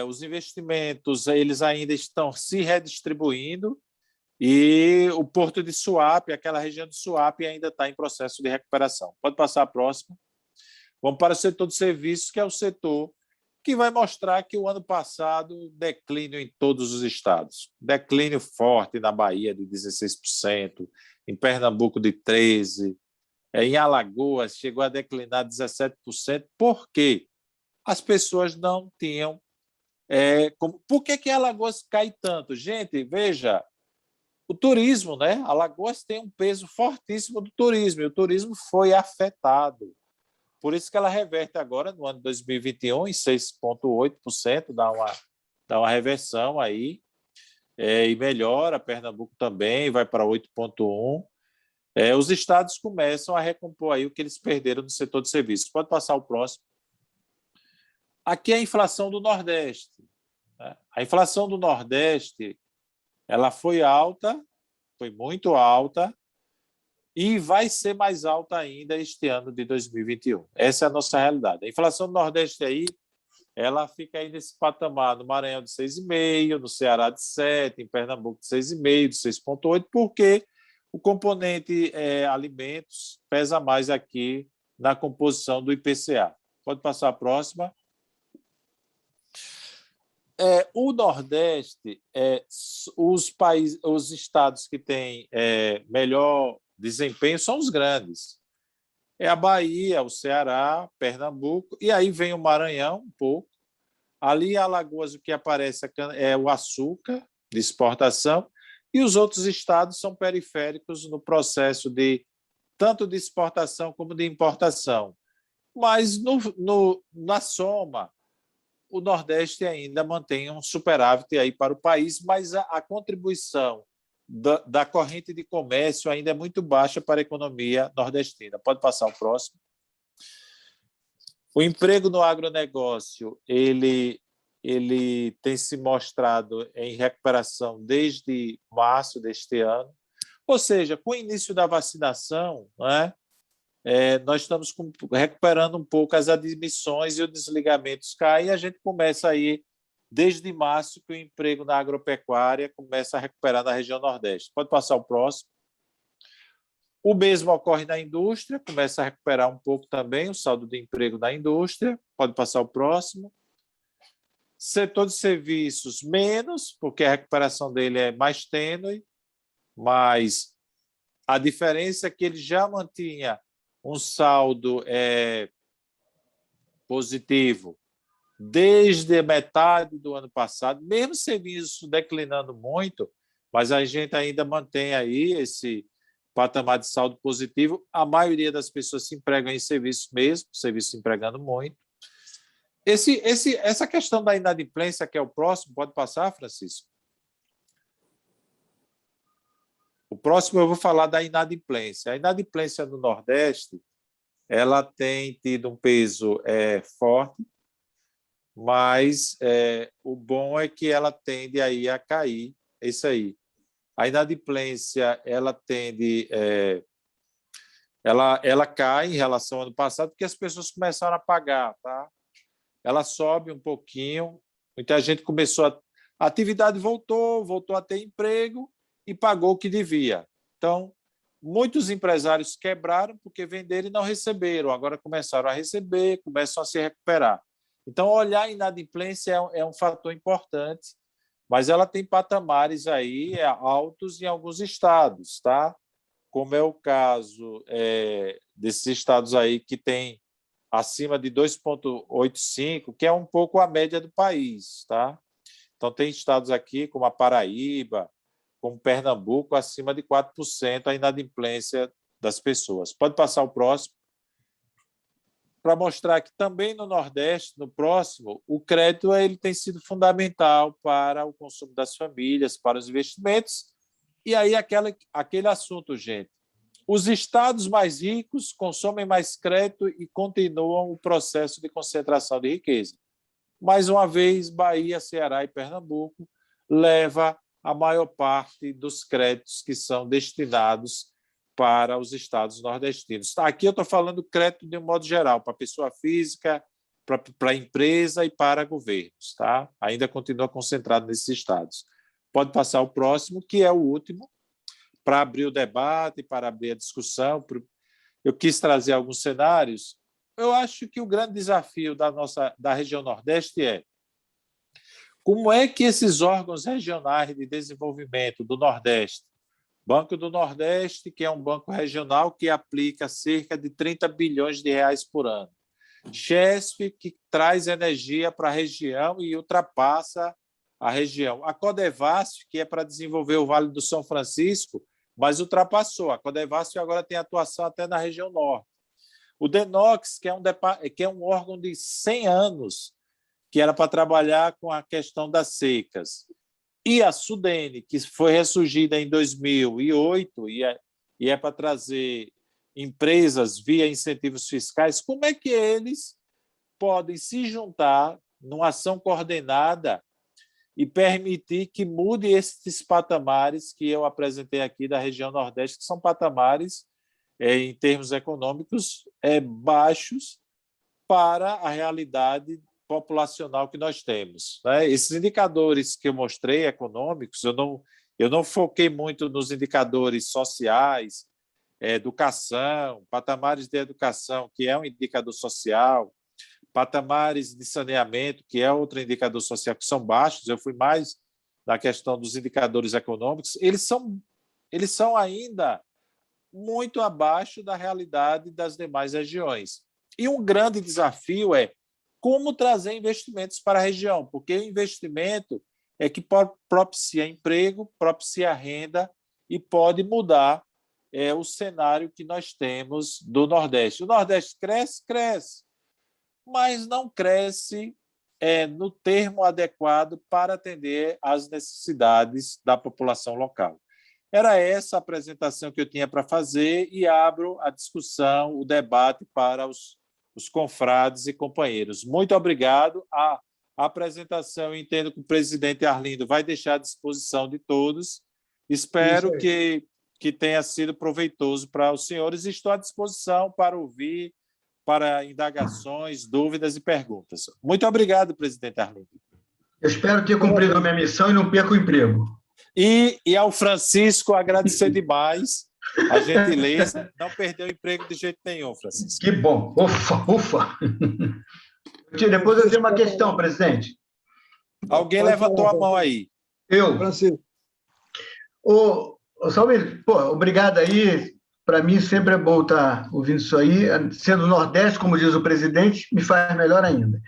os investimentos eles ainda estão se redistribuindo e o porto de Suape, aquela região de Suape, ainda está em processo de recuperação. Pode passar a próxima. Vamos para o setor de serviços, que é o setor que vai mostrar que o ano passado declínio em todos os estados. Declínio forte na Bahia de 16%, em Pernambuco de 13%, em Alagoas chegou a declinar 17%. Por quê? As pessoas não tinham... Por que Alagoas cai tanto? Gente, veja, o turismo, né? Alagoas tem um peso fortíssimo do turismo, e o turismo foi afetado. Por isso que ela reverte agora, no ano de 2021, em 6,8%, dá uma reversão aí, e melhora. Pernambuco também vai para 8,1%. Os estados começam a recompor aí o que eles perderam no setor de serviços. Pode passar o próximo. Aqui é a inflação do Nordeste. Né? A inflação do Nordeste ela foi alta, foi muito alta, e vai ser mais alta ainda este ano de 2021. Essa é a nossa realidade. A inflação do Nordeste aí, ela fica aí nesse patamar, no Maranhão de 6,5%, no Ceará de 7%, em Pernambuco de 6,5%, de 6,8%, porque o componente alimentos pesa mais aqui na composição do IPCA. Pode passar a próxima. O Nordeste, os estados que têm melhor desempenho são os grandes. A Bahia, o Ceará, Pernambuco, e aí vem o Maranhão um pouco. Ali em Alagoas o que aparece é o açúcar de exportação, e os outros estados são periféricos no processo tanto de exportação como de importação. Mas, na soma, o Nordeste ainda mantém um superávit aí para o país, mas a contribuição da corrente de comércio ainda é muito baixa para a economia nordestina. Pode passar o próximo. O emprego no agronegócio ele tem se mostrado em recuperação desde março deste ano. Ou seja, com o início da vacinação, né, nós estamos recuperando um pouco as admissões e os desligamentos caem, e a gente começa aí, desde março, que o emprego na agropecuária começa a recuperar na região Nordeste. Pode passar o próximo. O mesmo ocorre na indústria, começa a recuperar um pouco também o saldo de emprego na indústria. Pode passar o próximo. Setor de serviços, menos, porque a recuperação dele é mais tênue, mas a diferença é que ele já mantinha um saldo positivo desde a metade do ano passado, mesmo serviço declinando muito, mas a gente ainda mantém aí esse patamar de saldo positivo. A maioria das pessoas se empregam em serviço mesmo, serviço empregando muito. Essa questão da inadimplência, que é o próximo, pode passar, Francisco? O próximo eu vou falar da inadimplência. A inadimplência no Nordeste, ela tem tido um peso forte, mas o bom é que ela tende aí a cair. É isso aí. A inadimplência, ela tende... ela cai em relação ao ano passado, porque as pessoas começaram a pagar, tá? Ela sobe um pouquinho, muita gente começou a atividade voltou a ter emprego e pagou o que devia. Então, muitos empresários quebraram porque venderam e não receberam, agora começaram a receber, começam a se recuperar. Então, olhar a inadimplência é um fator importante, mas ela tem patamares aí altos em alguns estados, tá? Como é o caso desses estados aí que tem acima de 2,85, que é um pouco a média do país, tá? Então, tem estados aqui como a Paraíba, como Pernambuco, acima de 4% a inadimplência das pessoas. Pode passar o próximo. Para mostrar que também no Nordeste, no próximo, o crédito ele tem sido fundamental para o consumo das famílias, para os investimentos. E aí aquele assunto, gente. Os estados mais ricos consomem mais crédito e continuam o processo de concentração de riqueza. Mais uma vez, Bahia, Ceará e Pernambuco leva a maior parte dos créditos que são destinados para os estados nordestinos. Aqui eu estou falando crédito de um modo geral, para pessoa física, para empresa e para governos. Tá? Ainda continua concentrado nesses estados. Pode passar o próximo, que é o último, para abrir o debate, para abrir a discussão. Eu quis trazer alguns cenários. Eu acho que o grande desafio da região Nordeste é como é que esses órgãos regionais de desenvolvimento do Nordeste, Banco do Nordeste, que é um banco regional que aplica cerca de 30 bilhões de reais por ano, Chesf, que traz energia para a região e ultrapassa a região, a Codevasf, que é para desenvolver o Vale do São Francisco, mas ultrapassou. A Codevasf agora tem atuação até na região norte. O DENOX, que é um órgão de 100 anos, que era para trabalhar com a questão das secas. E a Sudene, que foi ressurgida em 2008 e é para trazer empresas via incentivos fiscais, como é que eles podem se juntar numa ação coordenada e permitir que mude esses patamares que eu apresentei aqui da região Nordeste, que são patamares, em termos econômicos, baixos para a realidade populacional que nós temos. Né? Esses indicadores que eu mostrei, econômicos, eu não foquei muito nos indicadores sociais, educação, patamares de educação, que é um indicador social, patamares de saneamento, que é outro indicador social, que são baixos. Eu fui mais na questão dos indicadores econômicos. Eles são ainda muito abaixo da realidade das demais regiões. E um grande desafio é como trazer investimentos para a região, porque o investimento é que propicia emprego, propicia renda e pode mudar o cenário que nós temos do Nordeste. O Nordeste cresce, mas não cresce no termo adequado para atender às necessidades da população local. Era essa a apresentação que eu tinha para fazer e abro a discussão, o debate para os confrades e companheiros. Muito obrigado. A apresentação, eu entendo que o presidente Arlindo vai deixar à disposição de todos. Espero que tenha sido proveitoso para os senhores. Estou à disposição para ouvir, para indagações, dúvidas e perguntas. Muito obrigado, presidente Arlindo. Eu espero ter cumprido a minha missão e não perca o emprego. E ao Francisco agradecer demais a gentileza. Não perdeu o emprego de jeito nenhum, Francisco. Que bom. Ufa. Depois eu tenho uma questão, presidente. Alguém levantou a mão aí. Eu. Francisco. Ô, Salmir, obrigado aí. Para mim sempre é bom estar ouvindo isso aí. Sendo Nordeste, como diz o presidente, me faz melhor ainda.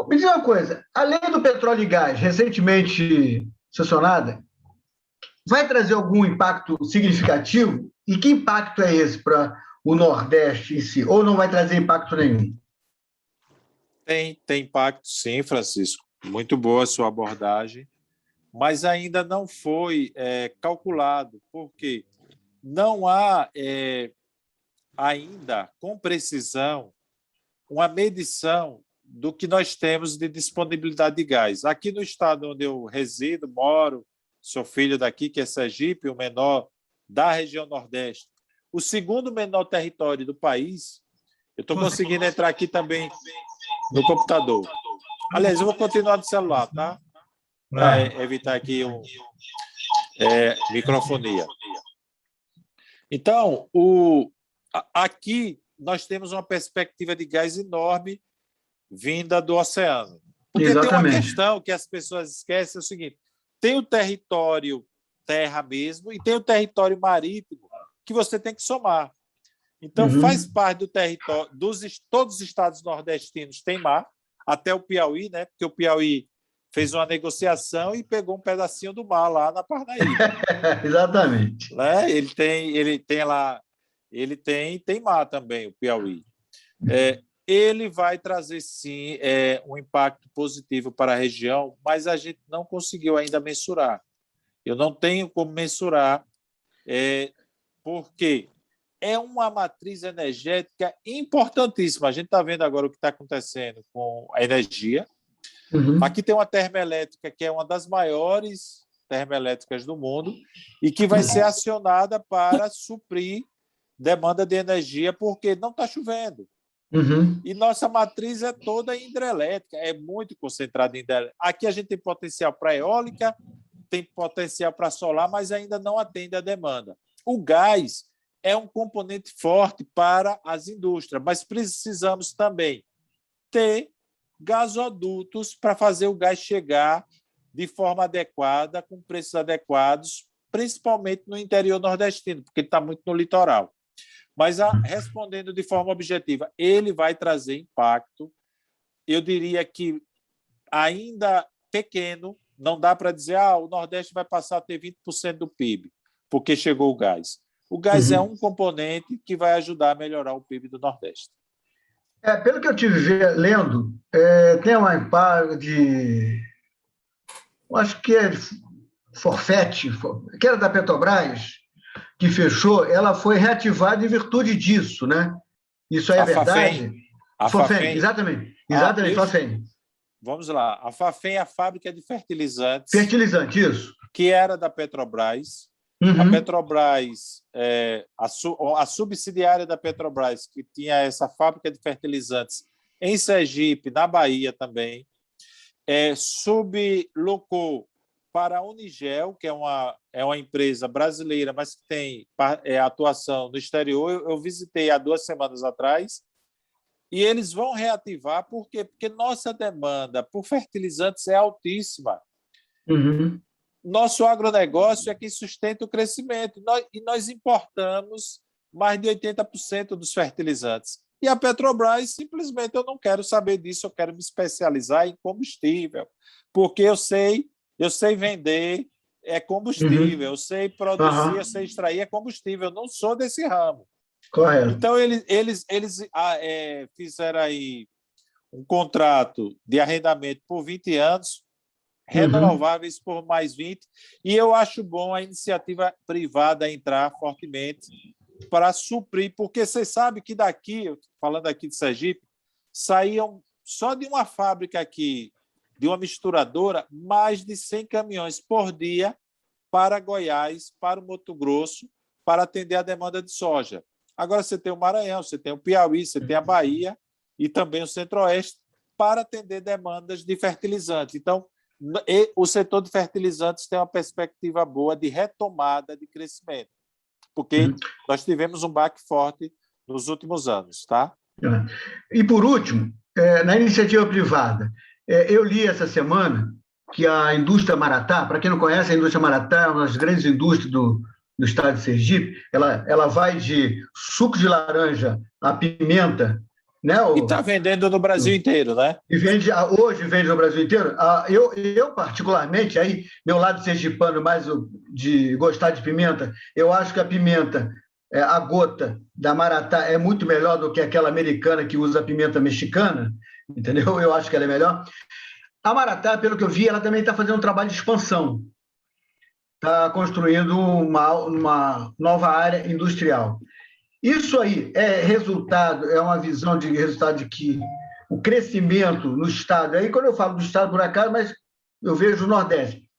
Me diz uma coisa, a lei do petróleo e gás, recentemente sancionada, vai trazer algum impacto significativo? E que impacto é esse para o Nordeste em si? Ou não vai trazer impacto nenhum? Tem impacto, sim, Francisco. Muito boa a sua abordagem, mas ainda não foi calculado, porque não há ainda, com precisão, uma medição do que nós temos de disponibilidade de gás. Aqui no estado onde eu resido, moro, sou filho daqui, que é Sergipe, o menor da região Nordeste, o segundo menor território do país. Eu estou conseguindo entrar aqui também no computador. Aliás, eu vou continuar no celular, tá? Para evitar aqui microfonia. Então, aqui nós temos uma perspectiva de gás enorme vinda do oceano. Porque Exatamente. tem uma questão que as pessoas esquecem, é o seguinte: tem o território terra mesmo e tem o território marítimo que você tem que somar. Então, faz parte do território, todos os estados nordestinos têm mar, até o Piauí, né? Porque o Piauí fez uma negociação e pegou um pedacinho do mar lá na Parnaíba. Exatamente. Né? Ele tem mar também, o Piauí. Ele vai trazer, sim, um impacto positivo para a região, mas a gente não conseguiu ainda mensurar. Eu não tenho como mensurar, porque é uma matriz energética importantíssima. A gente está vendo agora o que está acontecendo com a energia. Aqui tem uma termoelétrica que é uma das maiores termoelétricas do mundo e que vai ser acionada para suprir demanda de energia, porque não está chovendo. E nossa matriz é toda hidrelétrica, é muito concentrada em hidrelétrica. Aqui a gente tem potencial para eólica, tem potencial para solar, mas ainda não atende a demanda. O gás é um componente forte para as indústrias, mas precisamos também ter gasodutos para fazer o gás chegar de forma adequada, com preços adequados, principalmente no interior nordestino, porque ele está muito no litoral. Mas, respondendo de forma objetiva, ele vai trazer impacto, eu diria que ainda pequeno, não dá para dizer o Nordeste vai passar a ter 20% do PIB, porque chegou o gás. O gás é um componente que vai ajudar a melhorar o PIB do Nordeste. Pelo que eu estive lendo, tem uma impacto de... acho que é Forfet, que era da Petrobras, que fechou, ela foi reativada em virtude disso, né? Isso aí é verdade? A Fafem, exatamente, Fafem. Vamos lá. A Fafem é a fábrica de fertilizantes. Fertilizante, isso. Que era da Petrobras. A Petrobras, a subsidiária da Petrobras, que tinha essa fábrica de fertilizantes em Sergipe, na Bahia também, sublocou para a Unigel, que é uma empresa brasileira, mas que tem atuação no exterior. Eu visitei há 2 semanas atrás, e eles vão reativar. Por quê? Porque nossa demanda por fertilizantes é altíssima. Nosso agronegócio é quem sustenta o crescimento, e nós importamos mais de 80% dos fertilizantes. E a Petrobras, simplesmente, eu não quero saber disso, eu quero me especializar em combustível, porque eu sei vender combustível, eu sei produzir, eu sei extrair combustível, eu não sou desse ramo. Correto. Então, eles fizeram aí um contrato de arrendamento por 20 anos, renováveis por mais 20, e eu acho bom a iniciativa privada entrar fortemente para suprir, porque você sabe que daqui, falando aqui de Sergipe, saíam só de uma fábrica aqui, de uma misturadora, mais de 100 caminhões por dia para Goiás, para o Mato Grosso, para atender a demanda de soja. Agora você tem o Maranhão, você tem o Piauí, você tem a Bahia e também o Centro-Oeste para atender demandas de fertilizantes. Então, o setor de fertilizantes tem uma perspectiva boa de retomada de crescimento, porque nós tivemos um baque forte nos últimos anos. Tá? E, por último, na iniciativa privada, eu li essa semana que a indústria Maratá, para quem não conhece, a indústria Maratá é uma das grandes indústrias do estado de Sergipe. Ela vai de suco de laranja a pimenta né? E está vendendo no Brasil inteiro, né? E hoje vende no Brasil inteiro. Eu, particularmente, aí, meu lado sergipano, mais de gostar de pimenta, eu acho que a pimenta, a gota da Maratá é muito melhor do que aquela americana que usa a pimenta mexicana, entendeu? Eu acho que ela é melhor. A Maratá, pelo que eu vi, ela também está fazendo um trabalho de expansão. Está construindo uma nova área industrial. Isso aí é uma visão de resultado de que o crescimento no Estado, aí quando eu falo do Estado por acaso, mas eu vejo o Nordeste,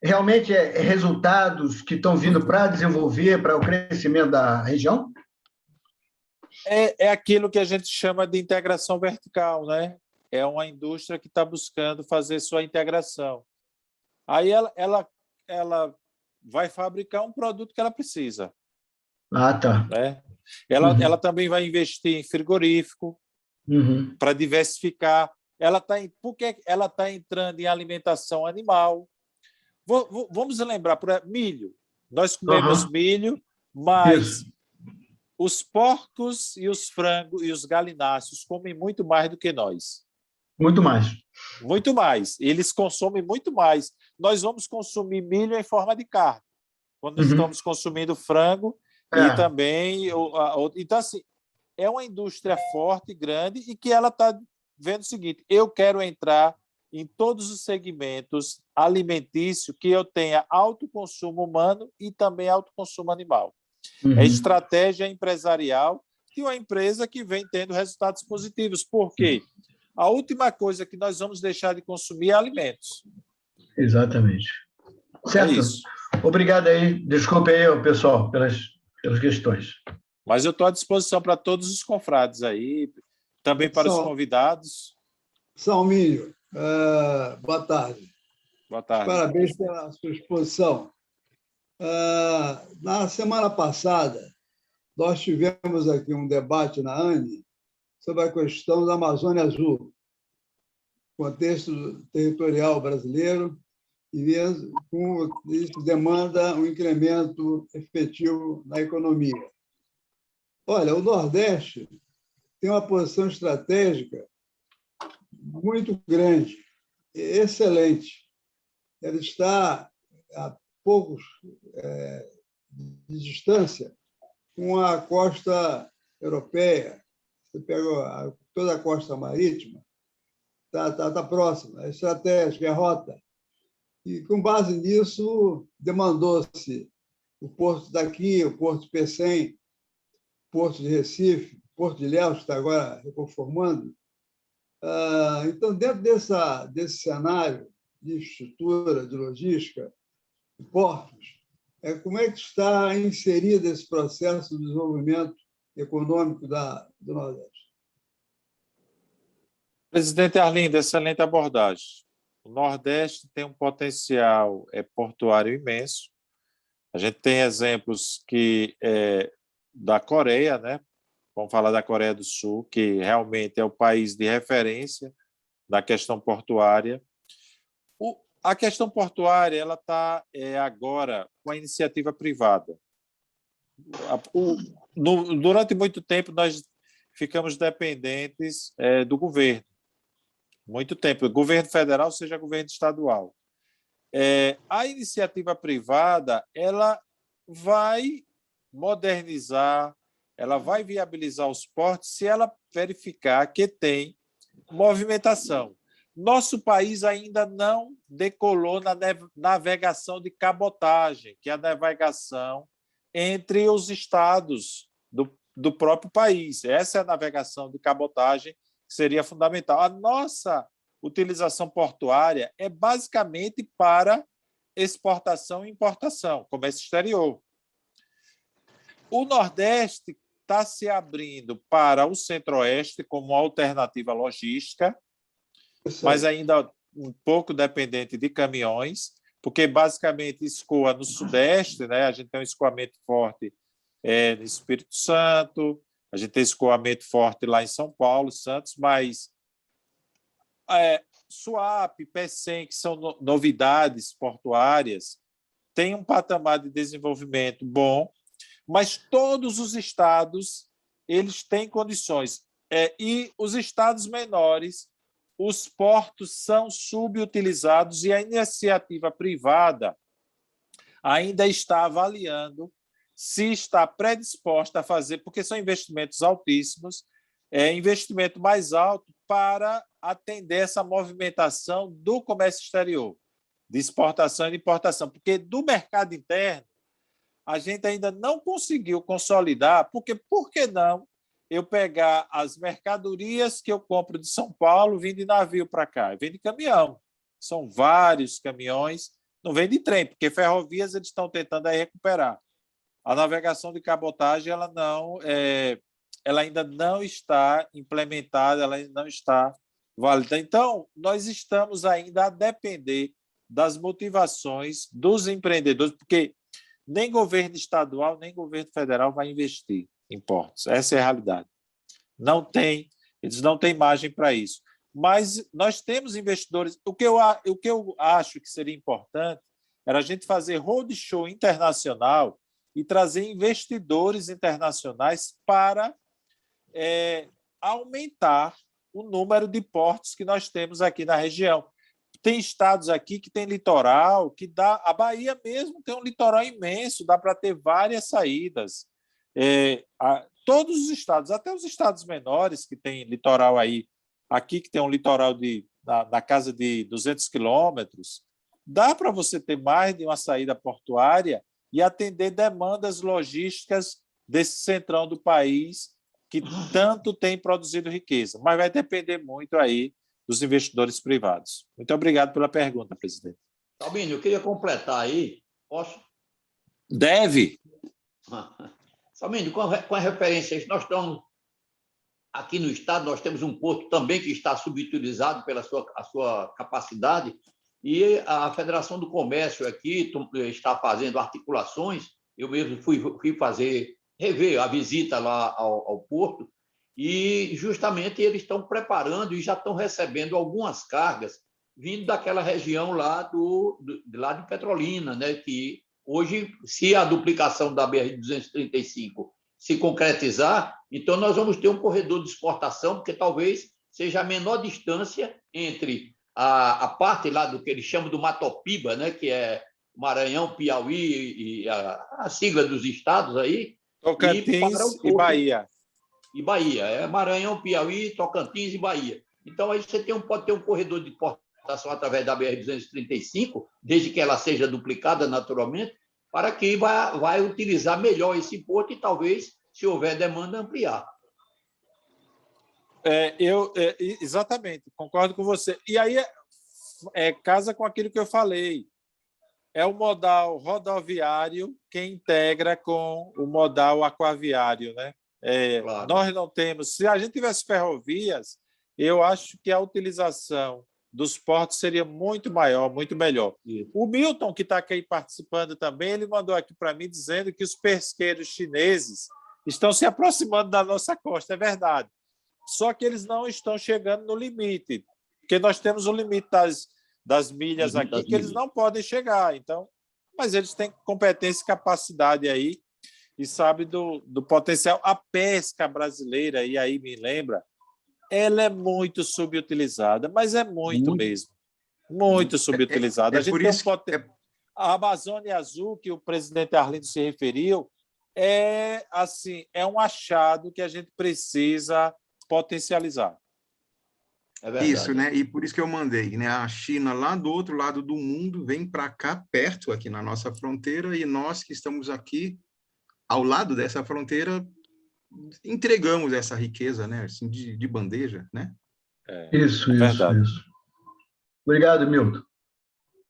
realmente é resultados que estão vindo para desenvolver, para o crescimento da região? É aquilo que a gente chama de integração vertical, né? É uma indústria que está buscando fazer sua integração. Aí ela vai fabricar um produto que ela precisa. Ah, tá. Né? Ela também vai investir em frigorífico para diversificar. Por que ela está entrando em alimentação animal? Vamos lembrar, milho. Nós comemos milho, mas os porcos e os frangos e os galináceos comem muito mais do que nós. Muito mais. Muito mais. Eles consomem muito mais. Nós vamos consumir milho em forma de carne, quando estamos consumindo frango e também... Então, assim, é uma indústria forte, grande, e que ela está vendo o seguinte: eu quero entrar em todos os segmentos alimentícios que eu tenha alto consumo humano e também alto consumo animal. É estratégia empresarial de uma empresa que vem tendo resultados positivos. Por quê? A última coisa que nós vamos deixar de consumir é alimentos. Exatamente. Certo? É isso. Obrigado aí. Desculpe aí, pessoal, pelas questões. Mas eu estou à disposição para todos os confrades aí, também para os convidados. Salminho, boa tarde. Boa tarde. Parabéns pela sua exposição. Na semana passada, nós tivemos aqui um debate na ANE sobre a questão da Amazônia Azul, contexto territorial brasileiro, e isso demanda um incremento efetivo na economia. Olha, o Nordeste tem uma posição estratégica muito grande, excelente. Ele está a poucos de distância com a costa europeia. Você pega toda a costa marítima, está próxima, é estratégica, é rota. E, com base nisso, demandou-se o porto daqui, o porto de Pecém, o porto de Recife, o porto de Ilhéus, que está agora reconformando. Então, dentro desse cenário de estrutura, de logística, de portos, como é que está inserido esse processo de desenvolvimento econômico do Nordeste? Presidente Arlindo, excelente abordagem. O Nordeste tem um potencial portuário imenso. A gente tem exemplos da Coreia, né? Vamos falar da Coreia do Sul, que realmente é o país de referência da questão portuária. A questão portuária ela está agora com a iniciativa privada. Durante muito tempo, nós ficamos dependentes do governo. Muito tempo, governo federal, seja governo estadual. A iniciativa privada ela vai modernizar, ela vai viabilizar os portos se ela verificar que tem movimentação. Nosso país ainda não decolou na navegação de cabotagem, que é a navegação entre os estados do próprio país. Essa é a navegação de cabotagem que seria fundamental. A nossa utilização portuária é basicamente para exportação e importação, comércio exterior. O Nordeste está se abrindo para o Centro-Oeste como alternativa logística, mas ainda um pouco dependente de caminhões, porque basicamente escoa no Sudeste, né? A gente tem um escoamento forte no Espírito Santo, a gente tem escoamento forte lá em São Paulo, Santos, mas Suape, Pecém, que são novidades portuárias, tem um patamar de desenvolvimento bom, mas todos os estados eles têm condições. E os estados menores, os portos são subutilizados e a iniciativa privada ainda está avaliando se está predisposta a fazer, porque são investimentos altíssimos, investimento mais alto para atender essa movimentação do comércio exterior, de exportação e de importação, porque do mercado interno a gente ainda não conseguiu consolidar, porque por que não eu pegar as mercadorias que eu compro de São Paulo, vim de navio para cá, vem de caminhão. São vários caminhões, não vem de trem, porque ferrovias eles estão tentando aí recuperar. A navegação de cabotagem ela ainda não está implementada, ela ainda não está válida. Então, nós estamos ainda a depender das motivações dos empreendedores, porque nem governo estadual, nem governo federal vai investir em portos. Essa é a realidade. Eles não têm margem para isso. Mas nós temos investidores. O que eu acho que seria importante era a gente fazer roadshow internacional e trazer investidores internacionais para aumentar o número de portos que nós temos aqui na região. Tem estados aqui que tem litoral, que dá. A Bahia mesmo tem um litoral imenso, dá para ter várias saídas. Todos os estados, até os estados menores que têm litoral aí, aqui que tem um litoral na casa de 200 quilômetros, dá para você ter mais de uma saída portuária e atender demandas logísticas desse centrão do país que tanto tem produzido riqueza, mas vai depender muito aí dos investidores privados. Muito obrigado pela pergunta, presidente. Salmínio, eu queria completar aí. Posso? Deve. Salmínio, com a referência a isso, nós estamos aqui no estado, nós temos um porto também que está subutilizado pela sua capacidade, e a Federação do Comércio aqui está fazendo articulações. Eu mesmo fui rever a visita lá ao porto, e justamente eles estão preparando e já estão recebendo algumas cargas vindo daquela região lá de Petrolina, né? Que hoje, se a duplicação da BR-235 se concretizar, então nós vamos ter um corredor de exportação, porque talvez seja a menor distância entre a parte lá do que eles chamam do Matopiba, né? Que é Maranhão, Piauí e a sigla dos estados aí, Tocantins e Bahia. E Bahia, Maranhão, Piauí, Tocantins e Bahia. Então, aí você pode ter um corredor de exportação através da BR-235, desde que ela seja duplicada naturalmente, para que vai utilizar melhor esse porto e talvez, se houver demanda, ampliar. Exatamente, concordo com você. E aí casa com aquilo que eu falei. É o modal rodoviário que integra com o modal aquaviário, né? Claro. Nós não temos. Se a gente tivesse ferrovias, eu acho que a utilização dos portos seria muito maior, muito melhor. Isso. O Milton, que está aqui participando também, ele mandou aqui para mim dizendo que os pesqueiros chineses estão se aproximando da nossa costa. É verdade. Só que eles não estão chegando no limite, porque nós temos o limite das milhas aqui, que eles não podem chegar. Então, mas eles têm competência e capacidade aí e sabem do potencial. A pesca brasileira, e aí me lembra, ela é muito subutilizada, mas é muito mesmo. Muito subutilizada. A gente tem a Amazônia Azul, que o presidente Arlindo se referiu, é um achado que a gente precisa potencializar. Isso, né? E por isso que eu mandei, né? A China, lá do outro lado do mundo, vem para cá, perto, aqui na nossa fronteira, e nós que estamos aqui, ao lado dessa fronteira, entregamos essa riqueza, né? Assim, de bandeja, né? Isso. Obrigado, Milton.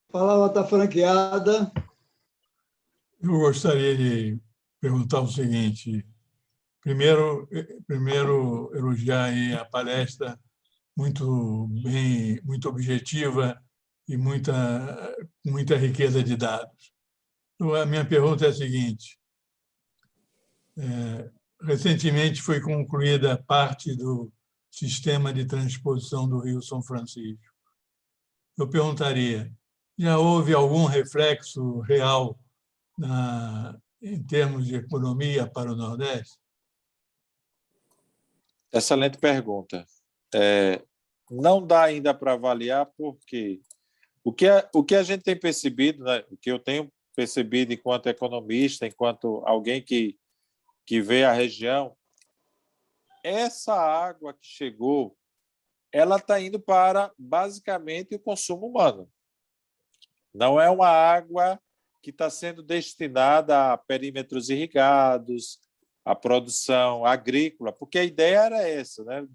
A palavra está franqueada. Eu gostaria de perguntar o seguinte. Primeiro elogiar aí a palestra, muito bem, muito objetiva e muita riqueza de dados. Então, a minha pergunta é a seguinte. Recentemente foi concluída parte do sistema de transposição do Rio São Francisco. Eu perguntaria, já houve algum reflexo real em termos de economia para o Nordeste? Excelente pergunta. Não dá ainda para avaliar, porque o que a gente tem percebido, né, o que eu tenho percebido enquanto economista, enquanto alguém que vê a região, essa água que chegou, ela está indo para, basicamente, o consumo humano. Não é uma água que está sendo destinada a perímetros irrigados, à produção agrícola, porque a ideia era essa, né?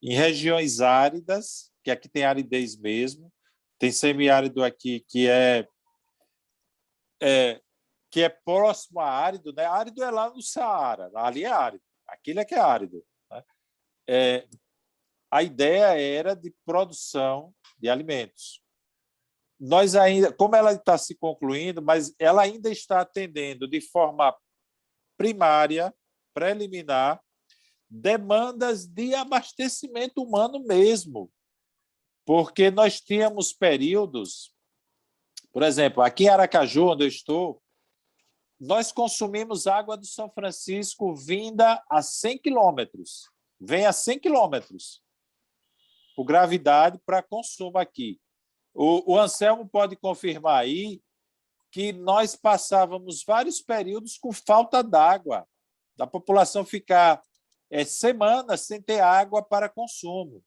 Em regiões áridas, que aqui tem aridez mesmo, tem semiárido aqui que é próximo a árido, né? Árido é lá no Saara, ali é árido, aquilo é que é árido, né? A ideia era de produção de alimentos. Nós ainda, como ela está se concluindo, mas ela ainda está atendendo de forma primária, preliminar, demandas de abastecimento humano mesmo, porque nós tínhamos períodos, por exemplo, aqui em Aracaju, onde eu estou, nós consumimos água do São Francisco vinda a 100 quilômetros, vem a 100 quilômetros, por gravidade, para consumo aqui. O Anselmo pode confirmar aí que nós passávamos vários períodos com falta d'água, da população ficar semanas sem ter água para consumo.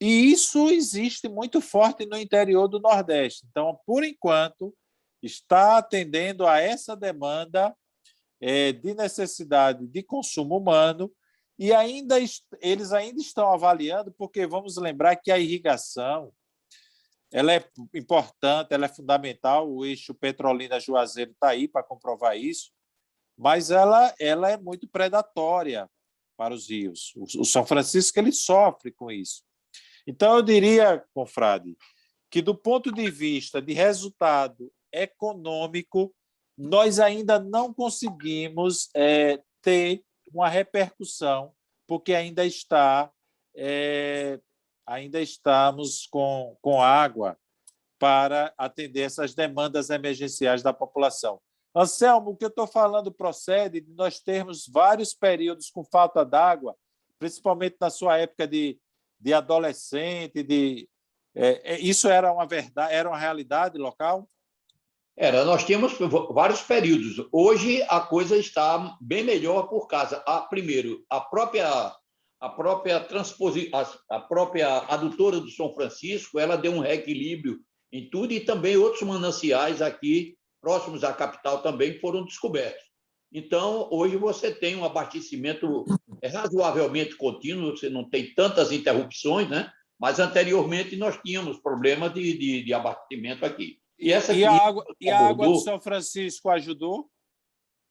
E isso existe muito forte no interior do Nordeste. Então, por enquanto, está atendendo a essa demanda de necessidade de consumo humano, e eles ainda estão avaliando, porque vamos lembrar que a irrigação ela é importante, ela é fundamental, o eixo Petrolina-Juazeiro está aí para comprovar isso, mas ela é muito predatória para os rios. O São Francisco ele sofre com isso. Então, eu diria, confrade, que do ponto de vista de resultado econômico, nós ainda não conseguimos ter uma repercussão, porque ainda estamos com água para atender essas demandas emergenciais da população. Anselmo, o que eu estou falando procede de nós termos vários períodos com falta d'água, principalmente na sua época de adolescente. Isso era uma verdade, era uma realidade local? Nós tínhamos vários períodos. Hoje a coisa está bem melhor por causa, primeiro, a própria adutora do São Francisco, ela deu um reequilíbrio em tudo, e também outros mananciais aqui próximos à capital também foram descobertos. Então, hoje você tem um abastecimento razoavelmente contínuo, você não tem tantas interrupções, né? Mas anteriormente nós tínhamos problemas de abastecimento aqui. E a água do São Francisco ajudou?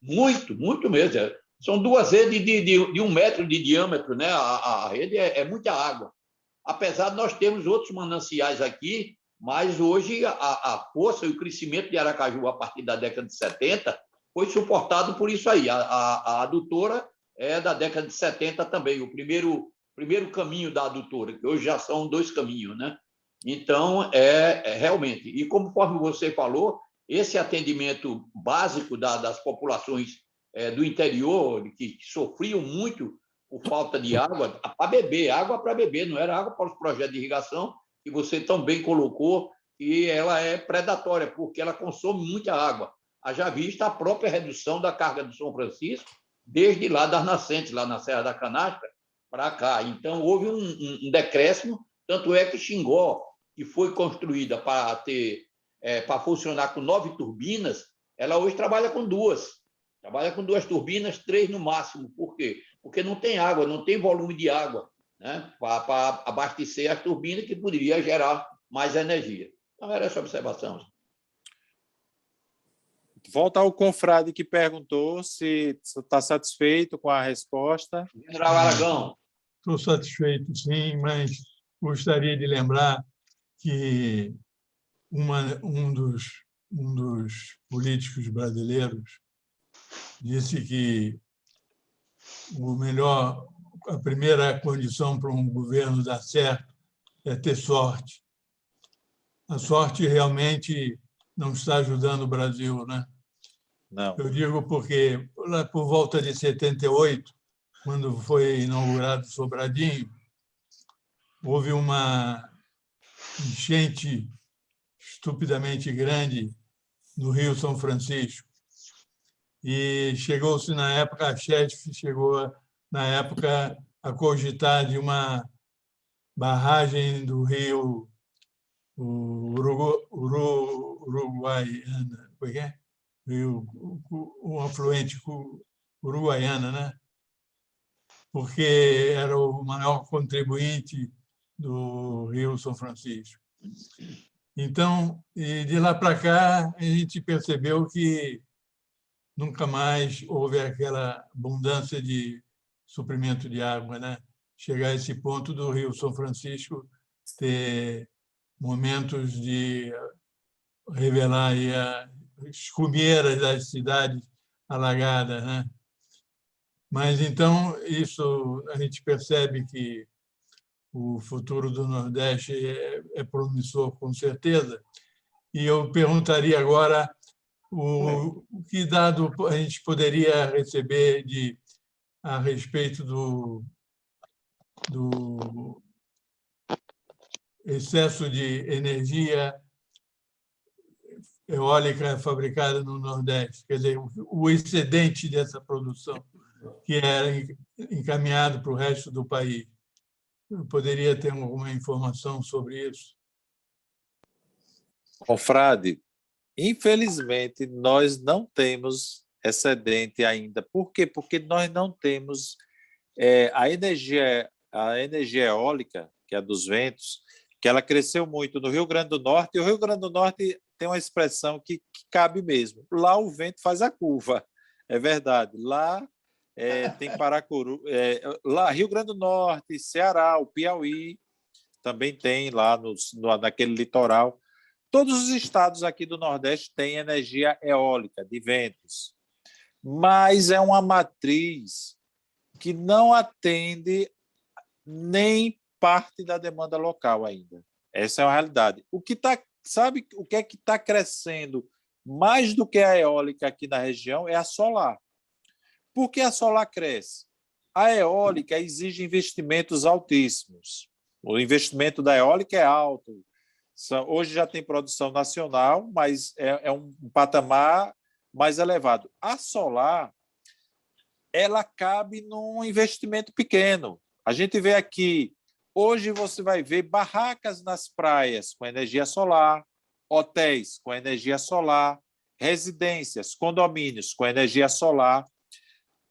Muito, muito mesmo. São 2 redes de 1 metro de diâmetro, né? A rede é muita água. Apesar de nós termos outros mananciais aqui, mas hoje a força e o crescimento de Aracaju a partir da década de 70 foi suportado por isso aí. A adutora é da década de 70 também, o primeiro caminho da adutora, que hoje já são 2 caminhos, né? Então, realmente. E conforme você falou, esse atendimento básico das populações do interior, que sofriam muito por falta de água para beber, não era água para os projetos de irrigação, que você também colocou, e ela é predatória, porque ela consome muita água. Haja vista a própria redução da carga do São Francisco, desde lá das nascentes, lá na Serra da Canastra, para cá. Então, houve um decréscimo, tanto é que Xingó, que foi construída para funcionar com 9 turbinas, ela hoje trabalha com 2. Trabalha com 2 turbinas, 3 no máximo. Por quê? Porque não tem água, não tem volume de água, né, para abastecer as turbinas, que poderia gerar mais energia. Então, era essa observação. Volta ao confrade que perguntou se está satisfeito com a resposta. General Aragão. Estou satisfeito, sim, mas gostaria de lembrar que um dos políticos brasileiros disse que a primeira condição para um governo dar certo é ter sorte. A sorte realmente não está ajudando o Brasil, né? Não. Eu digo porque, por volta de 78, quando foi inaugurado Sobradinho, houve uma enchente estupidamente grande no Rio São Francisco. E chegou-se na época, a Chesf chegou na época a cogitar de uma barragem do Rio Uruguaiana, como é que é? Um afluente Uruguaiana, né? Porque era o maior contribuinte do Rio São Francisco. Então, de lá para cá, a gente percebeu que nunca mais houve aquela abundância de suprimento de água, né? Chegar a esse ponto do Rio São Francisco ter momentos de revelar aí as cumeiras das cidades alagadas, né? Mas, então, isso a gente percebe que o futuro do Nordeste é promissor, com certeza. E eu perguntaria agora o que dado a gente poderia receber a respeito do excesso de energia eólica fabricada no Nordeste, quer dizer, o excedente dessa produção que era encaminhado para o resto do país. Eu poderia ter alguma informação sobre isso? Confrade, infelizmente, nós não temos excedente ainda. Por quê? Porque nós não temos a energia eólica, que é a dos ventos, que ela cresceu muito no Rio Grande do Norte, e o Rio Grande do Norte tem uma expressão que cabe mesmo. Lá o vento faz a curva, é verdade. Lá tem Paracuru, lá Rio Grande do Norte, Ceará, o Piauí, também tem lá naquele litoral. Todos os estados aqui do Nordeste têm energia eólica, de ventos, mas é uma matriz que não atende nem parte da demanda local ainda. Essa é a realidade. Sabe o que é que está crescendo mais do que a eólica aqui na região? É a solar. Por que a solar cresce? A eólica exige investimentos altíssimos. O investimento da eólica é alto. Hoje já tem produção nacional, mas é um patamar mais elevado. A solar, ela cabe num investimento pequeno. A gente vê aqui, hoje você vai ver barracas nas praias com energia solar, hotéis com energia solar, residências, condomínios com energia solar.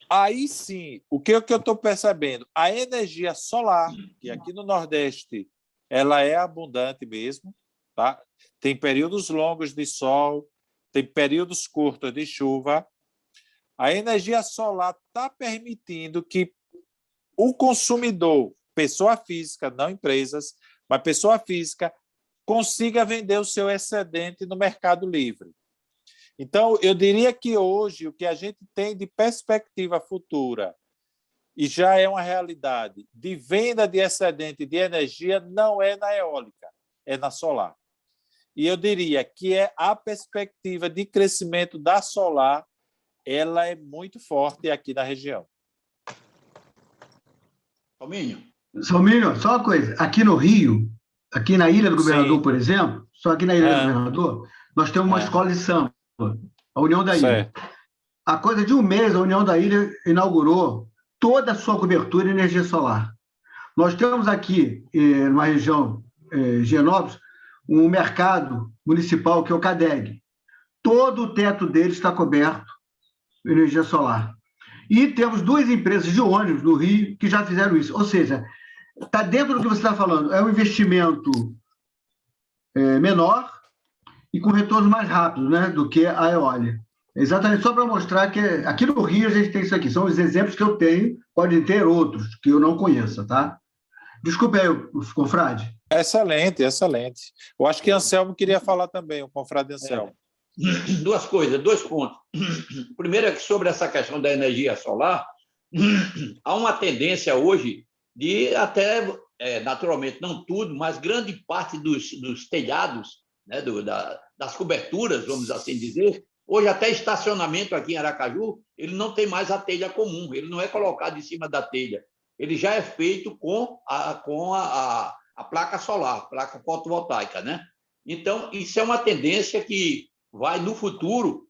Aí sim, o que eu estou percebendo? A energia solar, que aqui no Nordeste ela é abundante mesmo, tá? Tem períodos longos de sol, tem períodos curtos de chuva. A energia solar está permitindo que o consumidor, pessoa física, não empresas, mas pessoa física, consiga vender o seu excedente no mercado livre. Então, eu diria que hoje o que a gente tem de perspectiva futura, e já é uma realidade, de venda de excedente de energia não é na eólica, é na solar. E eu diria que a perspectiva de crescimento da solar, ela é muito forte aqui na região. Salmínio, só uma coisa. Aqui no Rio, aqui na Ilha do Governador, Sim. Por exemplo, só aqui na Ilha do Governador, nós temos uma escola de samba, a União da Ilha. Há coisa de um mês, a União da Ilha inaugurou toda a sua cobertura em energia solar. Nós temos aqui, numa região, Higienópolis, um mercado municipal que é o CADEG. Todo o teto dele está coberto por energia solar. E temos 2 empresas de ônibus no Rio que já fizeram isso. Ou seja, está dentro do que você está falando. É um investimento menor e com retorno mais rápido, né, do que a eólica. Exatamente, só para mostrar que aqui no Rio a gente tem isso aqui. São os exemplos que eu tenho, podem ter outros que eu não conheça, tá? Desculpe aí, confrade. Excelente, excelente. Eu acho que Anselmo queria falar também, o confrade Anselmo. 2 coisas, 2 pontos. Primeiro é que sobre essa questão da energia solar, há uma tendência hoje de até, naturalmente, não tudo, mas grande parte dos telhados, né, das coberturas, vamos assim dizer, Hoje, até estacionamento aqui em Aracaju, ele não tem mais a telha comum, ele não é colocado em cima da telha. Ele já é feito com a placa solar, placa fotovoltaica, né? Então, isso é uma tendência que vai, no futuro,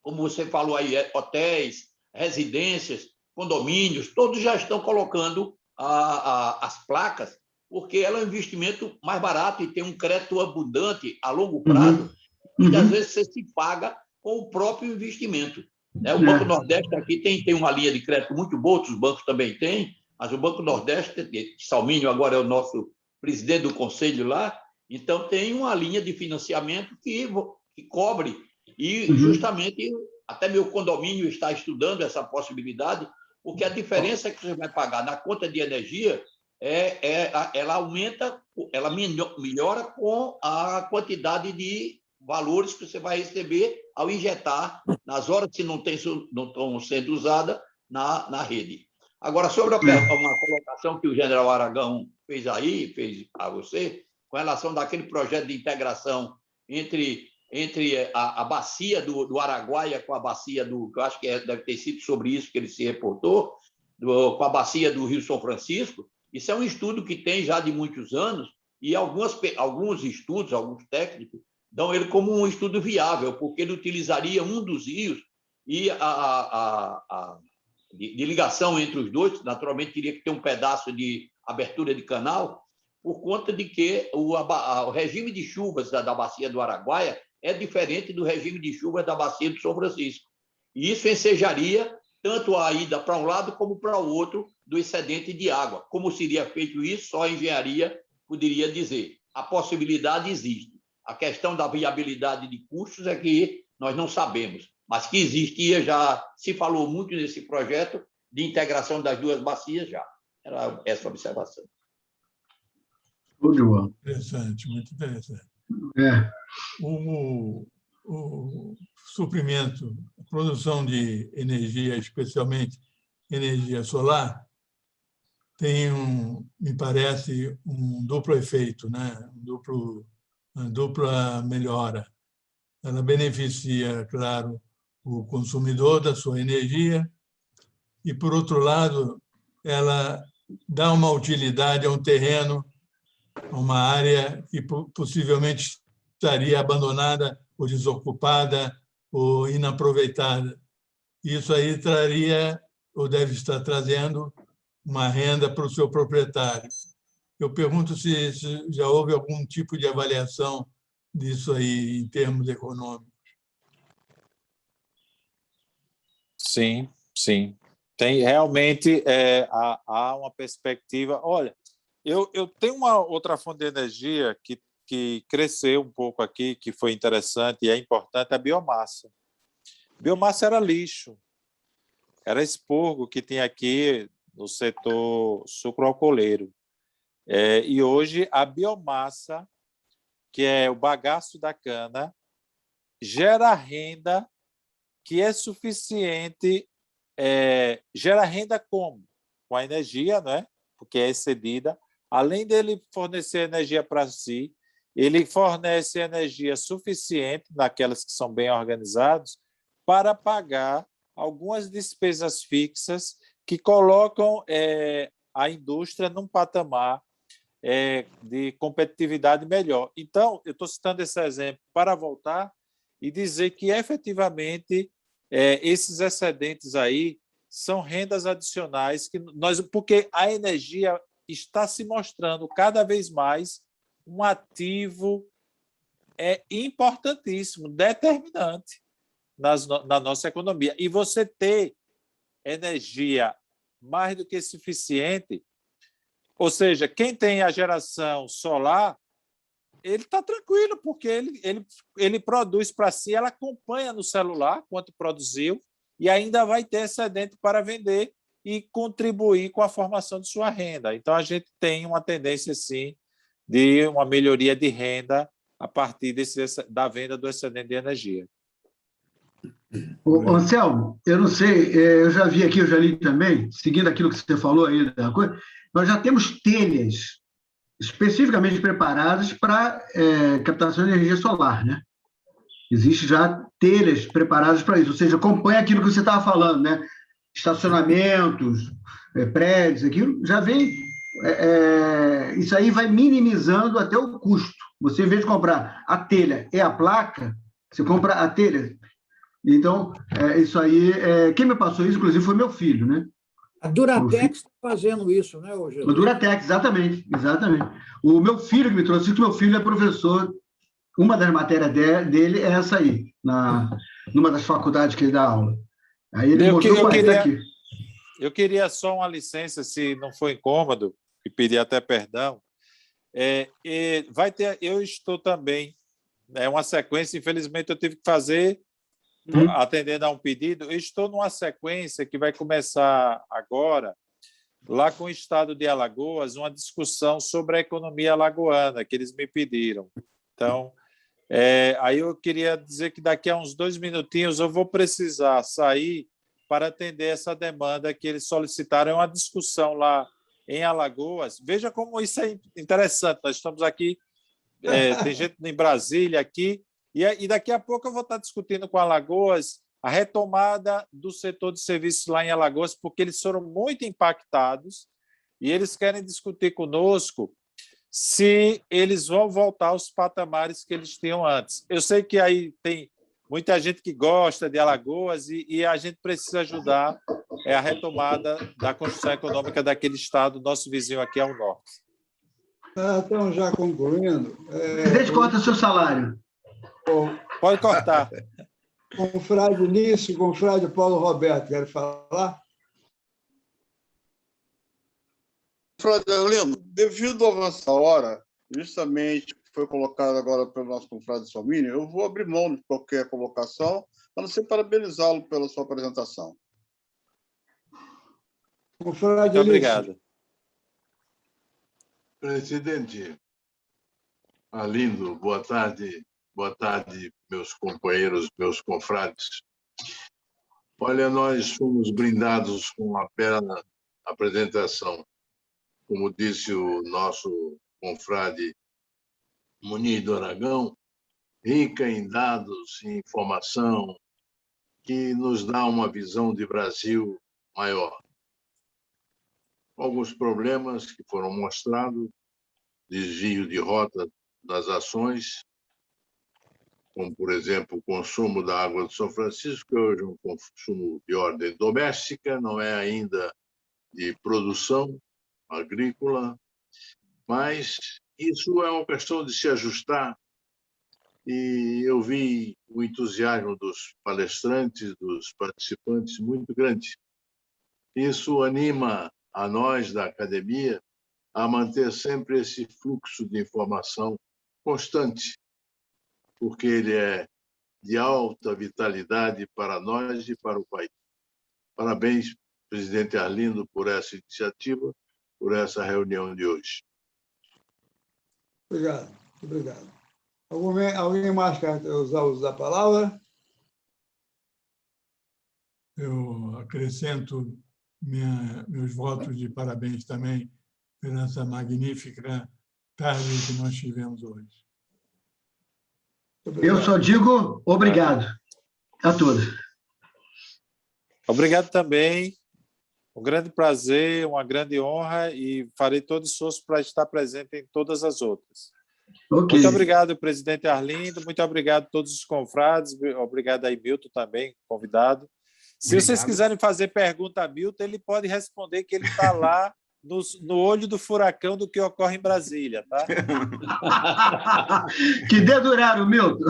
como você falou aí, hotéis, residências, condomínios, todos já estão colocando as placas, porque ela é um investimento mais barato e tem um crédito abundante a longo prazo, e às vezes você se paga com o próprio investimento. O Banco Nordeste aqui tem uma linha de crédito muito boa, outros bancos também têm, mas o Banco Nordeste, Salminho agora é o nosso presidente do conselho lá, então tem uma linha de financiamento que cobre, e justamente até meu condomínio está estudando essa possibilidade, porque a diferença que você vai pagar na conta de energia ela aumenta, ela melhora com a quantidade de valores que você vai receber ao injetar nas horas que não estão sendo usadas na rede. Agora, sobre uma colocação que o general Aragão fez a você, com relação daquele projeto de integração entre a bacia do Araguaia com a bacia eu acho que deve ter sido sobre isso que ele se reportou, com a bacia do Rio São Francisco. Isso é um estudo que tem já de muitos anos, e alguns estudos, alguns técnicos, dão ele como um estudo viável, porque ele utilizaria um dos rios e de ligação entre os dois, naturalmente teria que ter um pedaço de abertura de canal, por conta de que o regime de chuvas da bacia do Araguaia é diferente do regime de chuvas da bacia do São Francisco. E isso ensejaria tanto a ida para um lado como para o outro do excedente de água. Como seria feito isso, só a engenharia poderia dizer. A possibilidade existe. A questão da viabilidade de custos é que nós não sabemos, mas que existia, já se falou muito nesse projeto de integração das duas bacias já. Era essa observação. Interessante, muito interessante. É. O suprimento, a produção de energia, especialmente energia solar, tem, me parece, um duplo efeito, né? Uma dupla melhora. Ela beneficia, claro, o consumidor da sua energia e, por outro lado, ela dá uma utilidade a um terreno, a uma área que possivelmente estaria abandonada ou desocupada ou inaproveitada. Isso aí traria, ou deve estar trazendo, uma renda para o seu proprietário. Eu pergunto se já houve algum tipo de avaliação disso aí em termos econômicos. Sim, sim. Tem realmente há uma perspectiva. Olha, eu tenho uma outra fonte de energia que cresceu um pouco aqui, que foi interessante e é importante, a biomassa. Biomassa era lixo, era expurgo que tinha aqui no setor sucroalcooleiro. E hoje a biomassa, que é o bagaço da cana, gera renda que é suficiente. Gera renda como? Com a energia, né? Porque é excedida. Além dele fornecer energia para si, ele fornece energia suficiente, naquelas que são bem organizadas, para pagar algumas despesas fixas que colocam a indústria num patamar de competitividade melhor. Então, eu estou citando esse exemplo para voltar e dizer que, efetivamente, esses excedentes aí são rendas adicionais, porque a energia está se mostrando cada vez mais um ativo importantíssimo, determinante na nossa economia. E você ter energia mais do que suficiente, ou seja, quem tem a geração solar, ele está tranquilo, porque ele produz para si, ela acompanha no celular quanto produziu e ainda vai ter excedente para vender e contribuir com a formação de sua renda. Então, a gente tem uma tendência, sim, de uma melhoria de renda a partir da venda do excedente de energia. Anselmo, eu não sei, eu já vi aqui, eu já li também, seguindo aquilo que você falou aí da coisa, nós já temos telhas especificamente preparadas para captação de energia solar, né? Existem já telhas preparadas para isso, ou seja, acompanha aquilo que você estava falando, né? Estacionamentos, prédios, aquilo já vem. Isso aí vai minimizando até o custo. Você, em vez de comprar a telha e a placa, você compra a telha. Então, isso aí... quem me passou isso, inclusive, foi meu filho, né? A Duratex está fazendo isso, né, O Duratex, exatamente. O meu filho que me trouxe isso, que meu filho é professor, uma das matérias dele é essa aí, numa das faculdades que ele dá aula. Aí ele mostrou para ele aqui. Eu queria só uma licença, se não for incômodo, e pedir até perdão. Vai ter, eu estou também, é uma sequência, infelizmente eu tive que fazer, atendendo a um pedido, eu estou numa sequência que vai começar agora, lá com o estado de Alagoas, uma discussão sobre a economia alagoana, que eles me pediram. Então, aí eu queria dizer que daqui a uns 2 minutinhos eu vou precisar sair para atender essa demanda que eles solicitaram. É uma discussão lá em Alagoas. Veja como isso é interessante. Nós estamos aqui, tem gente em Brasília aqui, e daqui a pouco eu vou estar discutindo com Alagoas a retomada do setor de serviços lá em Alagoas, porque eles foram muito impactados e eles querem discutir conosco se eles vão voltar aos patamares que eles tinham antes. Eu sei que aí tem muita gente que gosta de Alagoas e a gente precisa ajudar a retomada da construção econômica daquele estado, nosso vizinho aqui ao norte. Então, já concluindo... Presidente, corta seu salário. Pode cortar. Confrade Nício, confrade Paulo Roberto, quer falar? Confrade Arlindo, devido à nossa hora, justamente foi colocado agora pelo nosso confrade Salmínio, eu vou abrir mão de qualquer colocação, a não ser parabenizá-lo pela sua apresentação. Confrade Muito obrigado. Presidente Arlindo, boa tarde. Boa tarde, meus companheiros, meus confrades. Olha, nós fomos brindados com uma bela apresentação. Como disse o nosso confrade Muniz do Aragão, rica em dados e informação, que nos dá uma visão de Brasil maior. Alguns problemas que foram mostrados, desvio de rota das ações, como, por exemplo, o consumo da água de São Francisco, que hoje é um consumo de ordem doméstica, não é ainda de produção agrícola, mas isso é uma questão de se ajustar. E eu vi o entusiasmo dos palestrantes, dos participantes, muito grande. Isso anima a nós da academia a manter sempre esse fluxo de informação constante, porque ele é de alta vitalidade para nós e para o país. Parabéns, presidente Arlindo, por essa iniciativa, por essa reunião de hoje. Obrigado. Alguém mais quer usar o uso da palavra? Eu acrescento meus votos de parabéns também por essa magnífica tarde que nós tivemos hoje. Eu só digo obrigado a todos. Obrigado também. Um grande prazer, uma grande honra e farei todo esforço para estar presente em todas as outras. Okay. Muito obrigado, presidente Arlindo. Muito obrigado a todos os confrades. Obrigado aí, Milton, também, convidado. Se vocês quiserem fazer pergunta a Milton, ele pode responder que ele está lá no olho do furacão do que ocorre em Brasília, tá? Que deduraram, Milton.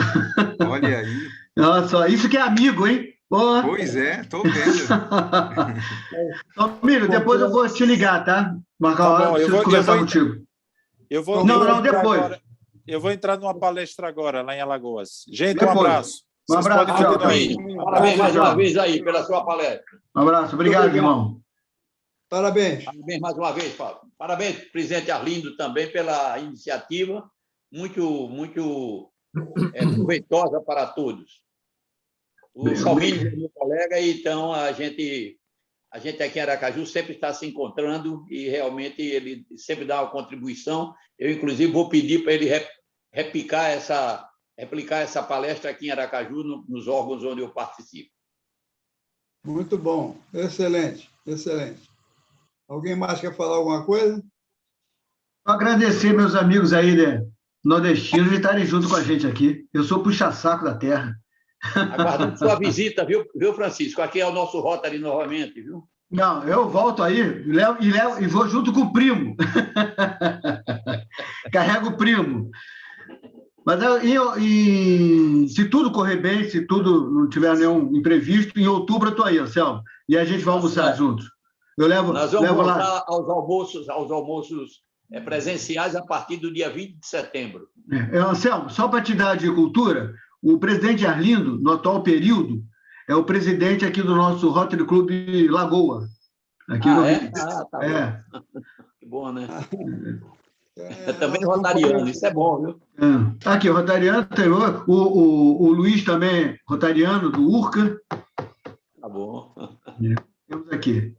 Olha aí. Olha só, isso que é amigo, hein? Oh. Pois é, estou vendo. Milton, depois eu vou te ligar, tá? Marcar uma hora, preciso conversar contigo. Não, depois. Agora, eu vou entrar numa palestra agora, lá em Alagoas. Gente, depois. Um abraço. Um abraço, tchau. Parabéns mais uma vez aí pela sua palestra. Um abraço, obrigado, irmão. Parabéns. Parabéns mais uma vez, Fábio. Parabéns, presidente Arlindo, também pela iniciativa, muito proveitosa para todos. O Salmínio é meu colega, então a gente aqui em Aracaju sempre está se encontrando e realmente ele sempre dá uma contribuição. Eu, inclusive, vou pedir para ele repicar replicar essa palestra aqui em Aracaju, nos órgãos onde eu participo. Muito bom. Excelente, excelente. Alguém mais quer falar alguma coisa? Agradecer meus amigos aí, né, nordestinos, de estarem junto com a gente aqui. Eu sou puxa-saco da terra. Aguardando sua visita, viu, Francisco? Aqui é o nosso Rotary novamente, viu? Não, eu volto aí e vou junto com o primo. Carrego o primo. Mas se tudo correr bem, se tudo não tiver nenhum imprevisto, em outubro eu estou aí, Anselmo. E a gente vai almoçar juntos. Nós vamos voltar aos almoços presenciais a partir do dia 20 de setembro. Anselmo, só para te dar de cultura, o presidente Arlindo, no atual período, é o presidente aqui do nosso Rotary Club Lagoa. Aqui no Rio. Tá bom. Que bom, né? É também rotariano, isso é bom, viu? Aqui, o rotariano, o Luiz também, rotariano, do URCA. Tá bom. Temos aqui.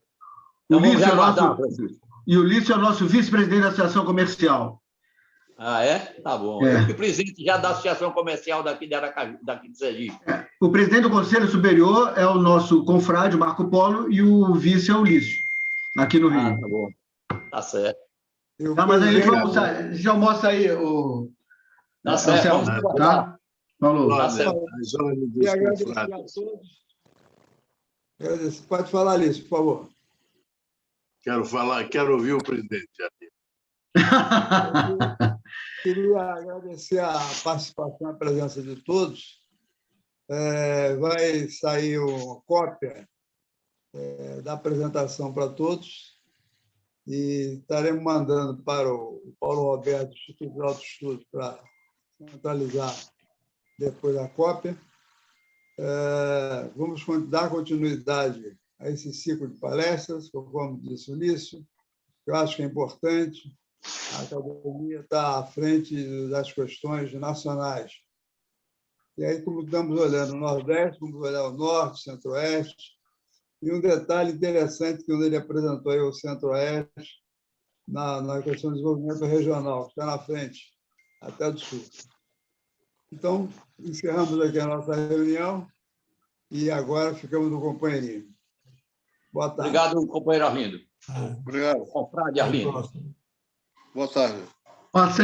Então, vamos aguardar, Francisco. E o Lício é o nosso vice-presidente da Associação Comercial. Tá bom. Eu fui presidente já da Associação Comercial daqui de Aracaju, daqui de Sergipe. O presidente do Conselho Superior é o nosso confrade, Marco Polo, e o vice é o Lício, aqui no Rio. Tá bom. Tá certo. Mas aí a gente almoça aí. Tá certo. Tá? Falou. Tá certo. E agradecer a todos. Pode falar, Lício, por favor. Quero ouvir o presidente. Queria agradecer a participação e a presença de todos. Vai sair uma cópia da apresentação para todos e estaremos mandando para o Paulo Roberto, do Instituto de Alto Estudo, para centralizar depois a cópia. Vamos dar continuidade a esse ciclo de palestras, como disse o Lício, eu acho que é importante. A academia está à frente das questões nacionais. E aí, como estamos olhando o Nordeste, vamos olhar o Norte, o Centro-Oeste. E um detalhe interessante, que ele apresentou aí o Centro-Oeste, na questão do desenvolvimento regional, que está na frente, até do Sul. Então, encerramos aqui a nossa reunião e agora ficamos no companheirismo. Boa tarde. Obrigado, companheiro Arlindo. Obrigado. Confrade Arlindo. Boa tarde. Marcelo.